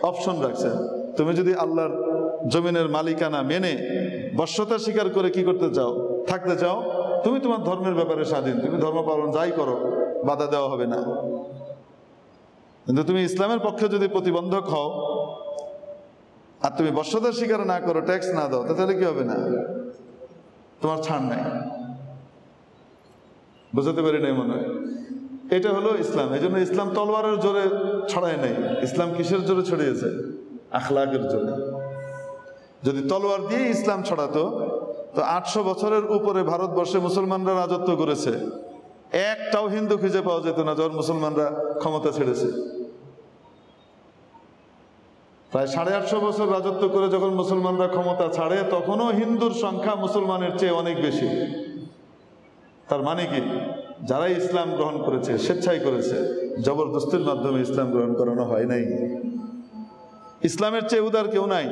অপশন রাখছেন। তুমি যদি আল্লাহর জমিনের মালিকানা মেনে বশ্যতা স্বীকার করে কি করতে চাও, থাকতে চাও, তুমি তোমার ধর্মের ব্যাপারে স্বাধীন, তুমি ধর্ম পালন যাই করো, বাধা দেওয়া হবে না। কিন্তু তুমি ইসলামের পক্ষে যদি প্রতিবন্ধক হও আর তুমি বশ্যতা স্বীকার না করো, ট্যাক্স না দাও, তাহলে কি হবে? না, তোমার ছাড় নাই। বুঝতে পারি নাই মনে হয়। এটা হলো ইসলাম। এই জন্য ইসলাম তলোয়ারের জোরে ছড়ায় নাই, ইসলাম কিসের জোরে ছড়িয়েছে? আখলাকের জোরে। যদি তলোয়ার দিয়ে ইসলাম ছড়াতো তো 800 বছরের উপরে ভারতবর্ষে মুসলমানরা রাজত্ব করেছে, একটাও হিন্দু খুঁজে পাওয়া যেত না যখন মুসলমানরা ক্ষমতা ছেড়েছে। প্রায় 850 বছর রাজত্ব করে যখন মুসলমানরা ক্ষমতা ছাড়ে, তখনও হিন্দুর সংখ্যা মুসলমানের চেয়ে অনেক বেশি। তার মানে কি? যারা ইসলাম গ্রহণ করেছে স্বেচ্ছায় করেছে, জবরদস্তির মাধ্যমে ইসলাম গ্রহণ করানো হয় নাই। ইসলামের চেয়ে উদার কেউ নাই।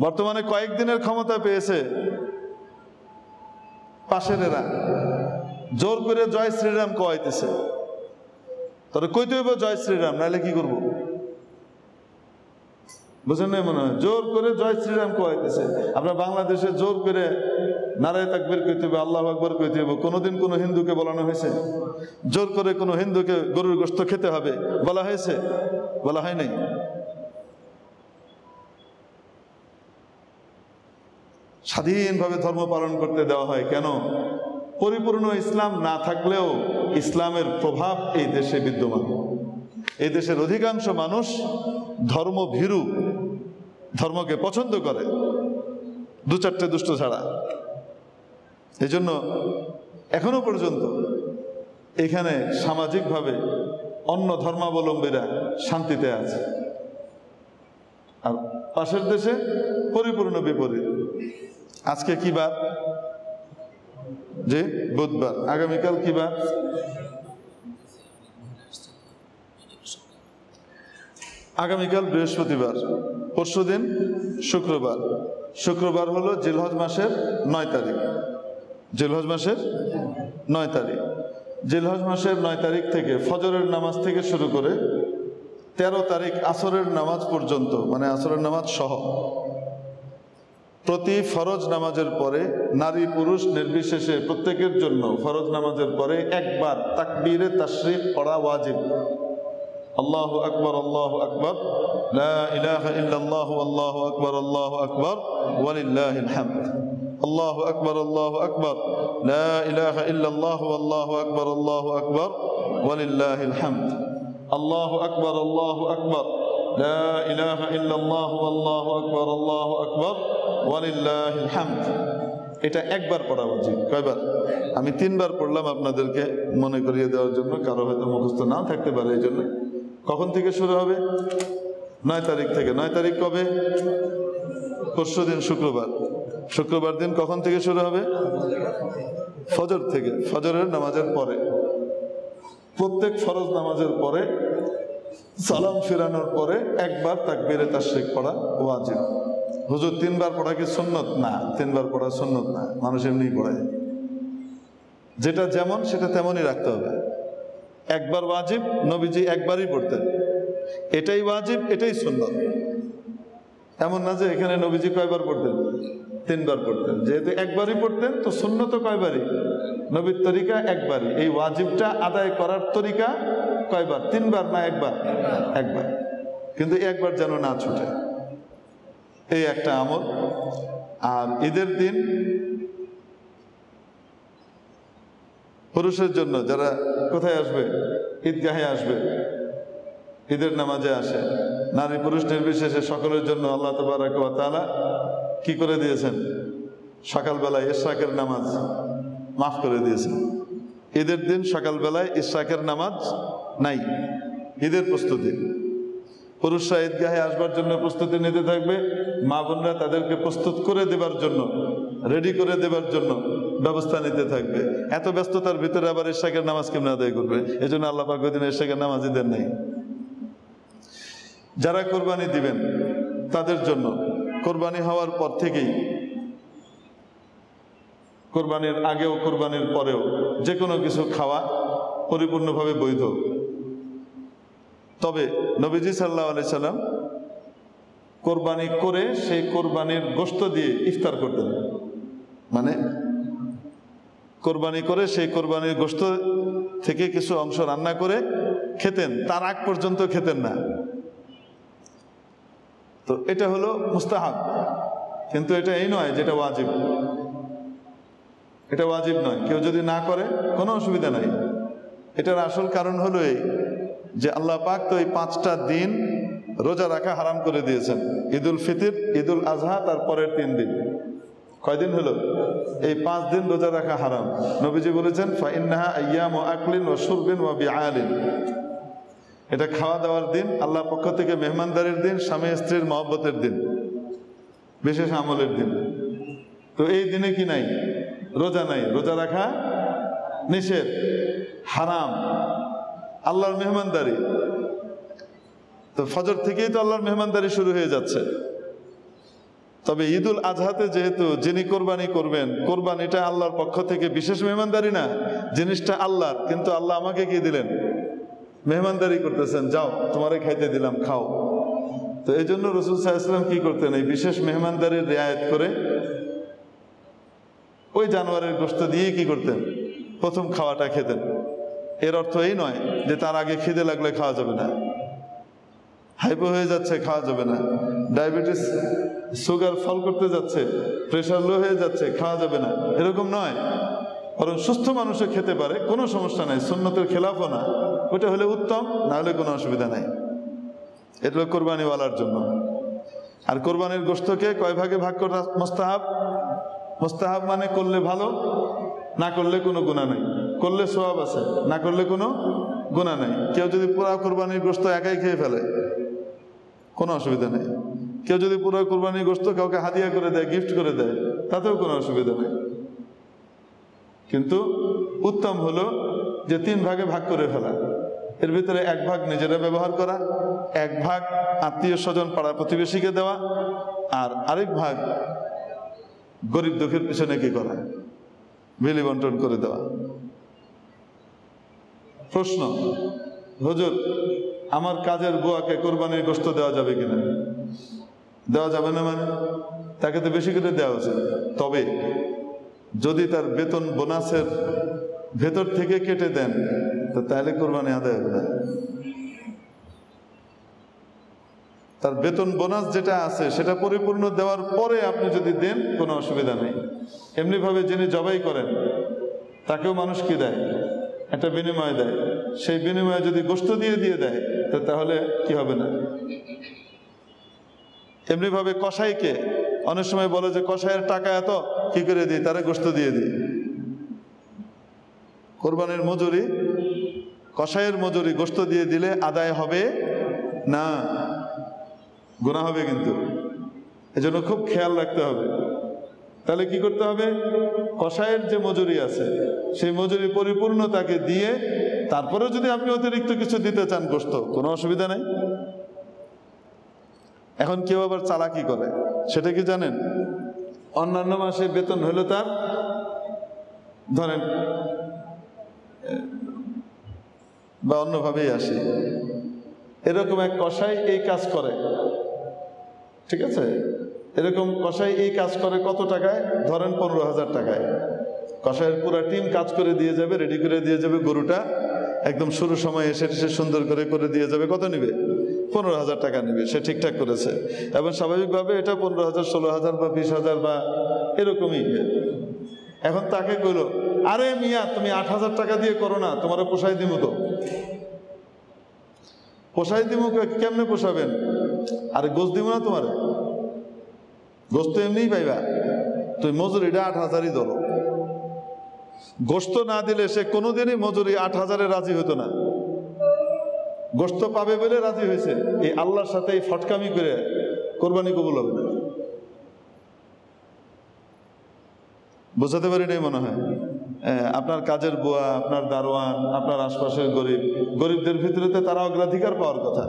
বর্তমানে কয়েকদিনের ক্ষমতা পেয়েছে পাশের এরা, জোর করে জয় শ্রীরাম কওয়াইতেছে। তবে কইতে হইব জয় শ্রীরাম, নাহলে কি করবো? বুঝেন না? মনে হয় জোর করে জয় শ্রীরাম কোয়াইতেছে। আমরা বাংলাদেশে জোর করে নারায়ে তাকবীর কইতে হবে, আল্লাহু আকবার কইতে হবে। কোনোদিন কোনো হিন্দুকে বলানো হয়েছে? জোর করে কোনো হিন্দুকে গরুর গোশত খেতে হবে বলা হয়েছে? বলা হয় নাই। স্বাধীনভাবে ধর্ম পালন করতে দেওয়া হয় কেন? পরিপূর্ণ ইসলাম না থাকলেও ইসলামের প্রভাব এই দেশে বিদ্যমান। এই দেশের অধিকাংশ মানুষ ধর্মভীরু, ধর্মকে পছন্দ করে, দু চারটে দুষ্ট ছাড়া। এই জন্য এখনো পর্যন্ত এখানে সামাজিকভাবে অন্য ধর্মাবলম্বীরা শান্তিতে আছে, আর পাশের দেশে পরিপূর্ণ বিপরীত। আজকে কি বার? যে বুধবার। আগামীকাল কি বার? আগামীকাল বৃহস্পতিবার, পরশুদিন শুক্রবার। শুক্রবার হলো জিলহজ মাসের 9 তারিখ। জিলহজ মাসের 9 তারিখ। জিলহজ মাসের 9 তারিখ থেকে ফজরের নামাজ থেকে শুরু করে 13 তারিখ আসরের নামাজ পর্যন্ত, মানে আসরের নামাজ সহ প্রতি ফরজ নামাজের পরে নারী পুরুষ নির্বিশেষে প্রত্যেকের জন্য ফরজ নামাজের পরে একবার তাকবীরে তাশরিক পড়া ওয়াজিব। আল্লাহু আকবার, আল্লাহু আকবার, লা ইলাহা ইল্লাল্লাহ, আল্লাহু আকবার, আল্লাহু আকবার, ওয়ালিল্লাহিল হামদ। আল্লাহু আকবার, আল্লাহু আকবার, লা ইলাহা ইল্লাল্লাহ, আল্লাহু আকবার, আল্লাহু আকবার, ওয়ালিল্লাহিল হামদ। আল্লাহু আকবার, আল্লাহু আকবার, লা ইলাহা ইল্লাল্লাহ, আল্লাহু আকবার, আল্লাহু আকবার, ওয়ালিল্লাহিল হামদ। এটা একবার পড়া উচিত। কয়বার? আমি 3 বার পড়লাম আপনাদেরকে মনে করিয়ে দেওয়ার জন্য, কারো হয়তো মুখস্থ নাও থাকতে পারে। এই জন্য কখন থেকে শুরু হবে? 9 তারিখ থেকে। 9 তারিখ কবে? পরশুদিন শুক্রবার। শুক্রবার দিন কখন থেকে শুরু হবে? ফজর থেকে, ফজরের নামাজের পরে। প্রত্যেক ফরজ নামাজের পরে সালাম ফিরানোর পরে একবার তাকবীরে তাশরিক পড়া ওয়াজিব। হুজুর 3 বার পড়া কি সুন্নত? না, 3 বার পড়া সুন্নত না, মানুষ এমনি পড়ে। যেটা যেমন সেটা তেমনই রাখতে হবে। একবার ওয়াজিব, নবীজি একবারই পড়তেন, এটাই ওয়াজিব, এটাই সুন্নত। এমন না যে এখানে নবীজি কয়বার পড়তেন? 3 বার পড়তেন। যেহেতু একবারই পড়তেন তো সুন্নত কয়বারই? নবীর তরিকা একবারই। এই ওয়াজিবটা আদায় করার তরিকা কয়বার? 3 বার না একবার? একবার। কিন্তু একবার যেন না ছুটে, এই একটা আমল। আর ঈদের দিন পুরুষের জন্য যারা কোথায় আসবে? ঈদগাহে আসবে, ঈদের নামাজে আসে, নারী পুরুষ নির্বিশেষে সকলের জন্য আল্লাহ তাবারক ওয়া তাআলা কি করে দিয়েছেন? সকালবেলায় ইশরাকের নামাজ মাফ করে দিয়েছেন। ঈদের দিন সকালবেলায় ইশরাকের নামাজ নাই। ঈদের প্রস্তুতি, পুরুষরা ঈদগাহে আসবার জন্য প্রস্তুতি নিতে থাকবে, মা বোনরা তাদেরকে প্রস্তুত করে দেবার জন্য, রেডি করে দেবার জন্য ব্যবস্থা নিতে থাকবে। এত ব্যস্ততার ভিতরে আবার ইশরাকের নামাজ কেমন আদায় করবে? এই জন্য আল্লাহ পাক ওই দিন ইশরাকের নামাজই দেন নাই। যারা কোরবানি দিবেন তাদের জন্য কোরবানি হওয়ার পর থেকেই, কোরবানির আগেও কোরবানির পরেও যে কোনো কিছু খাওয়া পরিপূর্ণভাবে বৈধ। তবে নবীজি সাল্লাল্লাহু আলাইহি সাল্লাম কোরবানি করে সেই কোরবানির গোশত দিয়ে ইফতার করতেন। মানে কোরবানি করে সেই কোরবানির গোশত থেকে কিছু অংশ রান্না করে খেতেন, তার আগ পর্যন্ত খেতেন না। তো এটা হলো মুস্তাহাব, কিন্তু এটা এই নয় যেটা ওয়াজিব। এটা ওয়াজিব নয়, কেউ যদি না করে কোনো অসুবিধা নাই। এটার আসল কারণ হলো এই যে আল্লাহ পাক তো এই 5টা দিন রোজা রাখা হারাম করে দিয়েছেন। ঈদুল ফিতর, ঈদুল আজহা, তার পরের 3 দিন। কয়দিন হলো? এই 5 দিন রোজা রাখা হারাম। নবীজি বলেছেন ফাইন্নাহা আইয়ামু আকলিন ওয়া শুরবিন ওয়া বিআলিন। এটা খাওয়া দাওয়ার দিন, আল্লাহর পক্ষ থেকে মেহমানদারির দিন, স্বামী স্ত্রীর মহব্বতের দিন, বিশেষ আমলের দিন। তো এই দিনে কি নাই? রোজা নাই, রোজা রাখা নিষেধ, হারাম, আল্লাহর মেহমানদারি। তো ফজর থেকেই তো আল্লাহর মেহমানদারি শুরু হয়ে যাচ্ছে। তবে ঈদুল আজহাতে যেহেতু যিনি কোরবানি করবেন, কোরবানিটা আল্লাহর পক্ষ থেকে বিশেষ মেহমানদারি না, জিনিসটা আল্লাহর, কিন্তু আল্লাহ আমাকে কি দিলেন? মেহমানদারি করতেছেন, যাও তোমারে খাইতে দিলাম, খাও। তো এই জন্য রাসূল সাল্লাল্লাহু আলাইহি ওয়াসাল্লাম কি করতেন, এই বিশেষ মেহমানদারির রিয়ায়াত করে ওই জানোয়ারের গোশত দিয়ে কি করতেন, প্রথম খাওয়াটা খেতেন। এর অর্থ এই নয় যে তার আগে খিদে লাগলে খাওয়া যাবে না, হাইপো হয়ে যাচ্ছে খাওয়া যাবে না, ডায়াবেটিস সুগার ফল করতে যাচ্ছে, প্রেশার লো হয়ে যাচ্ছে খাওয়া যাবে না, এরকম নয়। বরং সুস্থ মানুষও খেতে পারে, কোনো সমস্যা নাই, সুন্নতের খেলাফও না, ওটা হলে উত্তম, না হলে কোনো অসুবিধা নাই। এটা হলো কোরবানিওয়ালার জন্য। আর কোরবানির গোশতকে কয় ভাগে ভাগ করা মুস্তাহাব? মুস্তাহাব মানে করলে ভালো, না করলে কোনো গুনাহ নেই, করলে সওয়াব আছে, না করলে কোনো গুনাহ নেই। কেউ যদি পুরো কোরবানির গোশত একাই খেয়ে ফেলে কোনো অসুবিধা নেই। কেউ যদি পুরো কোরবানির গোশত কাউকে হাদিয়া করে দেয়, গিফট করে দেয়, তাতেও কোনো অসুবিধা নেই। কিন্তু উত্তম হলো যে 3 ভাগে ভাগ করে ফেলা। এর ভিতরে 1 ভাগ নিজেরা ব্যবহার করা, 1 ভাগ আত্মীয় স্বজন পাড়া প্রতিবেশীকে দেওয়া, আর আরেক ভাগ গরিব দুঃখের পিছনে কি করা, বিলি বন্টন করে দেওয়া। প্রশ্ন, হুজুর আমার কাজের বুয়াকে কোরবানির গোশত দেওয়া যাবে কিনা? দেওয়া যাবে না মানে? তাকে তো বেশি করে দেওয়া উচিত। তবে যদি তার বেতন বোনাসের ভেতর থেকে কেটে দেন তো তাহলে কোরবানি আদায় হবে না। তার বেতন বোনাস যেটা আছে সেটা পরিপূর্ণ দেওয়ার পরে আপনি যদি দেন কোনো অসুবিধা নেই। এমনিভাবে যিনি জবাই করেন তাকেও মানুষ কি দেয়, একটা বিনিময় দেয়, সেই বিনিময়ে যদি গোশত দিয়ে দেয় তো তাহলে কি হবে না। এমনিভাবে কসাইকে অনেক সময় বলে যে কসাইয়ের টাকা এত, কি করে দিই, তারা গোশত দিয়ে দিই। কোরবানির মজুরি, কসাইয়ের মজুরি গোশত দিয়ে দিলে আদায় হবে না, গুনাহ হবে কিন্তু। এজন্য খুব খেয়াল রাখতে হবে। তাহলে কি করতে হবে, কসাইয়ের যে মজুরি আছে সেই মজুরি পরিপূর্ণ তাকে দিয়ে তারপরেও যদি আপনি অতিরিক্ত কিছু দিতে চান গোশত, কোনো অসুবিধা নেই। এখন কেউ আবার চালাকি করে, সেটা কি জানেন? অন্যান্য মাসে বেতন হলো তার ধরেন বা অন্যভাবেই আসে, এরকম এক কসাই এই কাজ করে, ঠিক আছে, এরকম কসাই এই কাজ করে কত টাকায়? ধরেন 15,000 টাকায়। কসাইয়ের পুরো টিম কাজ করে দিয়ে যাবে, রেডি করে দিয়ে যাবে, গরুটা একদম শুরু সময় এসে সুন্দর করে দিয়ে যাবে। কত নিবে? 15,000 টাকা নিবে। সে ঠিকঠাক করেছে এবং স্বাভাবিকভাবে এটা 15,000, 16,000 বা 20,000 বা এরকমই। এখন তাকে কইল, আরে মিয়া তুমি 8,000 টাকা দিয়ে করো না, তোমার পোষাই দিমু। তো পোষাই দিমু কেমনে পোষাবেন? আরে গোশ দিব না তোমার, গোশ তো এমনিই পাইবা, তুমি মজুরিটা 8,000ই ধরো। গোশত না দিলে সে কোনোদিনই মজুরি 8,000-এ রাজি হতো না। গোশত পাবে বলে রাজি হয়েছে, এই আল্লাহর সাথে এই ফটকামি করে কোরবানি কবুল হবে না। বোঝাতে পারি নাই মনে হয়। আপনার কাজের বুয়া, আপনার দারোয়ান, আপনার আশপাশের গরিবদের ভিতরে তো তারা অগ্রাধিকার পাওয়ার কথা,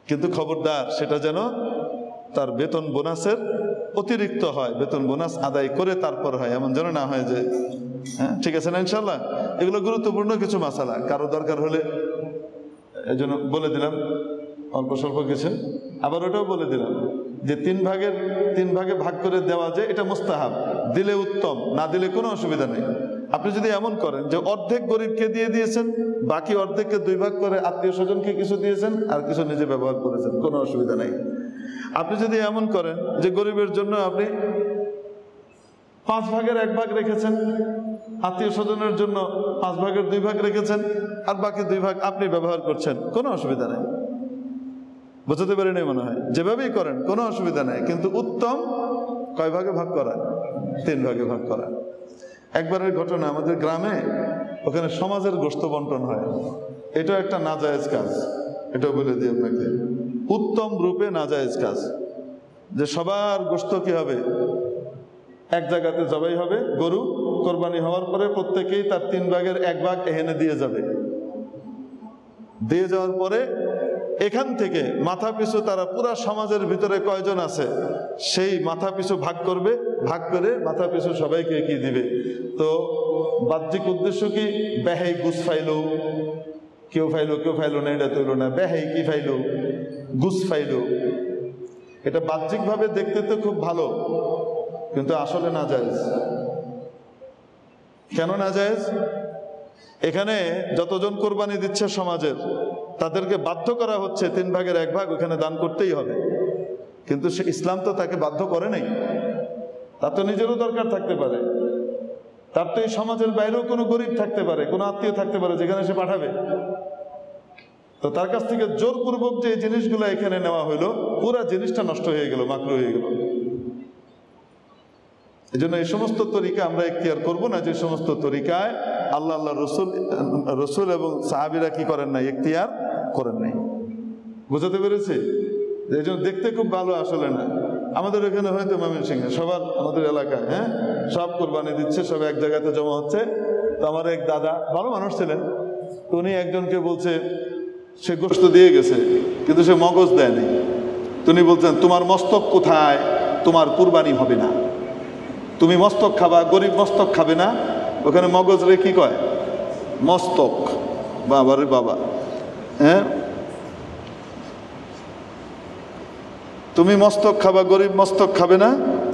কিন্তু খবরদার সেটা যেন তার বেতন বোনাসের অতিরিক্ত হয়, বেতন বোনাস আদায় করে তারপর হয়, এমন যেন না হয় যে হ্যাঁ ঠিক আছে না। ইনশাল্লাহ এগুলো গুরুত্বপূর্ণ কিছু মাসালা, কারো দরকার হলে এই জন্য বলে দিলাম অল্প স্বল্প কিছু। আবার ওটাও বলে দিলাম যে 3 ভাগে ভাগ করে দেওয়া, যে এটা মুস্তাহাব, দিলে উত্তম, না দিলে কোনো অসুবিধা নেই। আপনি যদি এমন করেন যে অর্ধেক গরিবকে দিয়েছেন, বাকি অর্ধেককে 2 ভাগ করে আত্মীয় স্বজনকে কিছু দিয়েছেন, আর কিছু নিজে ব্যবহার করেছেন, কোনো অসুবিধা নেই। আপনি যদি এমন করেন যে গরিবের জন্য আপনি 5 ভাগের 1 ভাগ রেখেছেন, আত্মীয় স্বজনের জন্য 5 ভাগের 2 ভাগ রেখেছেন, আর বাকি 2 ভাগ আপনি ব্যবহার করছেন, কোনো অসুবিধা নেই। বুঝতে পারেনি মনে হয়? যেভাবেই করেন কোনো অসুবিধা নেই, কিন্তু উত্তম কয় ভাগে ভাগ করা? 3 ভাগে ভাগ করা। একবারের ঘটনা, আমাদের গ্রামে ওখানে সমাজের গোশত বন্টন হয়। এটাও একটা নাজায়েজ কাজ, এটাও বলে দিই আপনাকে, উত্তম রূপে নাজায়েজ কাজ। যে সবার গোশত কি হবে? এক জায়গাতে জবাই হবে, গরু কোরবানি হওয়ার পরে প্রত্যেকেই তার 3 ভাগের 1 ভাগ এখানে দিয়ে যাবে। দিয়ে যাওয়ার পরে এখান থেকে মাথা পিছু তারা পুরা সমাজের ভিতরে কয়জন আছে সেই মাথা পিছু ভাগ করবে, ভাগ করে মাথা পিছু সবাইকে কি দিবে। তো বাহ্যিক উদ্দেশ্য কি? বেহাই গুছ ফাইলো, কেউ ফাইলো না, এটা তৈল না, বেহাই কি ফাইলো, গুস ফাইল, এটা বাহ্যিকভাবে দেখতে তো খুব ভালো, কিন্তু আসলে নাজায়েজ। কেন নাজায়েজ? এখানে যতজন কোরবানি দিচ্ছে সমাজের, তাদেরকে বাধ্য করা হচ্ছে 3 ভাগের 1 ভাগ ওখানে দান করতেই হবে, কিন্তু সে ইসলাম তো তাকে বাধ্য করে নাই। তার তো নিজেরও দরকার থাকতে পারে, তার তো এই সমাজের বাইরেও কোনো গরিব থাকতে পারে, কোনো আত্মীয় থাকতে পারে যেখানে সে পাঠাবে। তো তার কাছ থেকে জোরপূর্বক যে জিনিসগুলো এখানে নেওয়া হইলো, পুরো জিনিসটা নষ্ট হয়ে গেল, মাকরুহ হয়ে গেল। এই জন্য এই সমস্ত তরিকা আমরা ইখতিয়ার করব না, যে সমস্ত তরিকায় আল্লাহ রসুল এবং সাহাবীরা কি করেন নাই, ইখতিয়ার করেন নাই। বুঝাতে পেরেছি? এই জন্য দেখতে খুব ভালো, আসলে না। আমাদের এখানে হয়তো ময়মনসিংহে সবার, আমাদের এলাকায় সব কোরবানি দিচ্ছে, সব এক জায়গাতে জমা হচ্ছে। তো আমার এক দাদা ভালো মানুষ ছিলেন, উনি একজনকে বলছে সে গোশত দিয়ে গেছে কিন্তু সে মগজ দেয়নি। তিনি বলছেন, তোমার মস্তক কোথায়, তোমার কুরবানি হবে না। তুমি মস্তক খাবা, গরিব মস্তক খাবে না। ওখানে মগজ রে কি কয়, মস্তক। বাবারে বাবা, তুমি মস্তক খাবা, গরিব মস্তক খাবে না,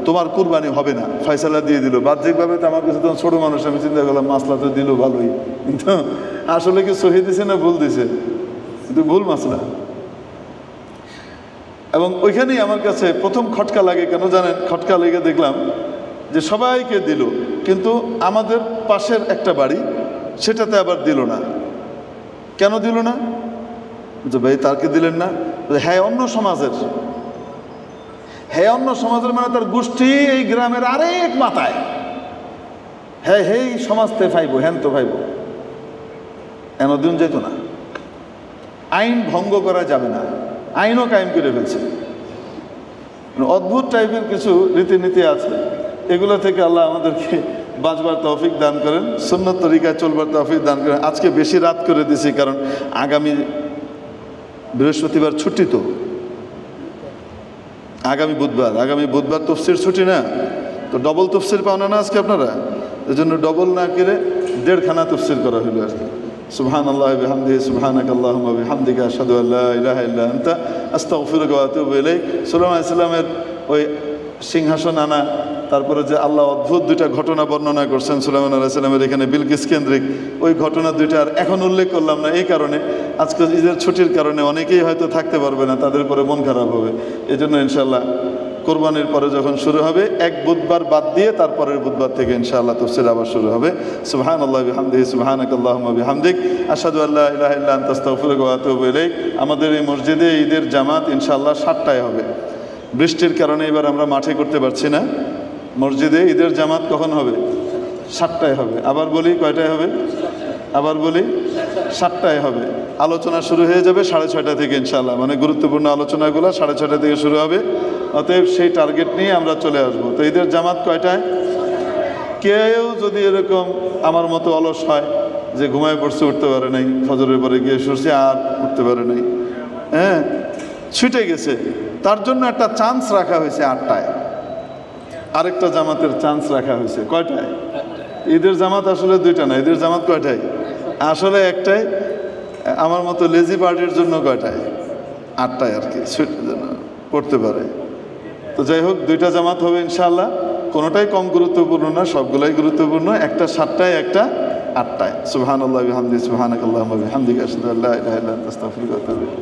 তোমার কুরবানি হবে না। ফয়সালা দিয়ে দিল বাহ্যিকভাবে। তো আমার কাছে তখন ছোট মানুষ, আমি চিন্তা করলাম মাসলা তো দিল ভালোই, কিন্তু আসলে কি সহি দিছে না ভুল দিছে? কিন্তু ভুল মাসলা। এবং ওইখানেই আমার কাছে প্রথম খটকা লাগে। কেন জানেন? খটকা লেগে দেখলাম যে সবাইকে দিল, কিন্তু আমাদের পাশের একটা বাড়ি, সেটাতে আবার দিল না। কেন দিল না? যে ভাই তারকে দিলেন না? হ্যাঁ অন্য সমাজের, হ্যাঁ অন্য সমাজের মানে তার গোষ্ঠী এই গ্রামের আরেক মাথায়, হ্যাঁ হেই সমাজতে ফাইব, হ্যান তো ফাইব। এনদিন যেত না, আইন ভঙ্গ করা যাবে না, আইনও কায়েম করে ফেলছে। অদ্ভুত টাইপের কিছু রীতিনীতি আছে, এগুলো থেকে আল্লাহ আমাদেরকে বাঁচবার তৌফিক দান করেন, সুন্নত তরিকায় চলবার তৌফিক দান করেন। আজকে বেশি রাত করে দিছি, কারণ আগামী বৃহস্পতিবার ছুটি, তো আগামী বুধবার তফসির ছুটি না, তো ডবল তফসির পাওনা না আজকে আপনারা, এই জন্য ডবল না করে 1.5 খানা তফসির করা হইল আর কি। সুবহানাল্লাহি ওয়া বিহামদিহি, সুবহানাকাল্লাহুম্মা ওয়া বিহামদিকা, আশহাদু আল্লা ইলাহা ইল্লা আনতা, আস্তাগফিরুকা ওয়া আতুবু ইলাইক। সুলাইমান আলাইহিস সালামের ওই সিংহাসন আনা, তারপরে যে আল্লাহ অদ্ভুত 2টা ঘটনা বর্ণনা করছেন সুলাইমান আলাইহিস সালামের এখানে বিলকিস কেন্দ্রিক, ওই ঘটনা 2টার এখন উল্লেখ করলাম না। এই কারণে আজকে ঈদের ছুটির কারণে অনেকেই হয়তো থাকতে পারবে না, তাদের পরে মন খারাপ হবে। এই জন্য ইনশাআল্লাহ কোরবানির পরে যখন শুরু হবে, এক বুধবার বাদ দিয়ে তারপরের বুধবার থেকে ইনশাআল্লাহ তাফসীর আবার শুরু হবে। সুবহানাল্লাহি ওয়া বিহামদিহি, সুবহানাকাল্লাহুম্মা ওয়া বিহামদিক, আশহাদু আল্লা ইলাহা ইল্লা আনতা, আস্তাগফিরুকা ওয়া আতুবু ইলাইক। আমাদের এই মসজিদে ঈদের জামাত ইনশাআল্লাহ 7টায় হবে। বৃষ্টির কারণে এবার আমরা মাঠে করতে পারছি না। মসজিদে ঈদের জামাত কখন হবে? 7টায় হবে। আবার বলি, কয়টায় হবে? আবার বলি, 7টায় হবে। আলোচনা শুরু হয়ে যাবে 6:30 থেকে ইনশাআল্লাহ, মানে গুরুত্বপূর্ণ আলোচনাগুলো 6:30 থেকে শুরু হবে। অতএব সেই টার্গেট নিয়ে আমরা চলে আসবো। তো ঈদের জামাত কয়টায়? কেউ যদি এরকম আমার মতো অলস হয় যে ঘুমায় পড়ছে, উঠতে পারে নাই, ফজরের পরে গিয়ে শুরছে আর উঠতে পারে নাই, ছুটে গেছে, তার জন্য একটা চান্স রাখা হয়েছে 8টায়। আরেকটা জামাতের চান্স রাখা হয়েছে কয়টায়? ঈদের জামাত আসলে 2টা না, ঈদের জামাত কয়টায়? আসলে একটাই। আমার মতো লেজি পার্টির জন্য কয়টায়? 8টায় আর কি, পড়তে পারে। তো যাই হোক, 2টা জামাত হবে ইনশাআল্লাহ। কোনোটাই কম গুরুত্বপূর্ণ না, সবগুলাই গুরুত্বপূর্ণ। একটা 7টায়, একটা 8টায়। সুবহানাল্লাহি ওয়া বিহামদিহি, সুবহানাকাল্লাহুম্মা ওয়া বিহামদিকা, আশহাদু আল্লা ইলাহা ইল্লা আনতা, আস্তাগফিরুকা ওয়া আতুবু ইলাইক।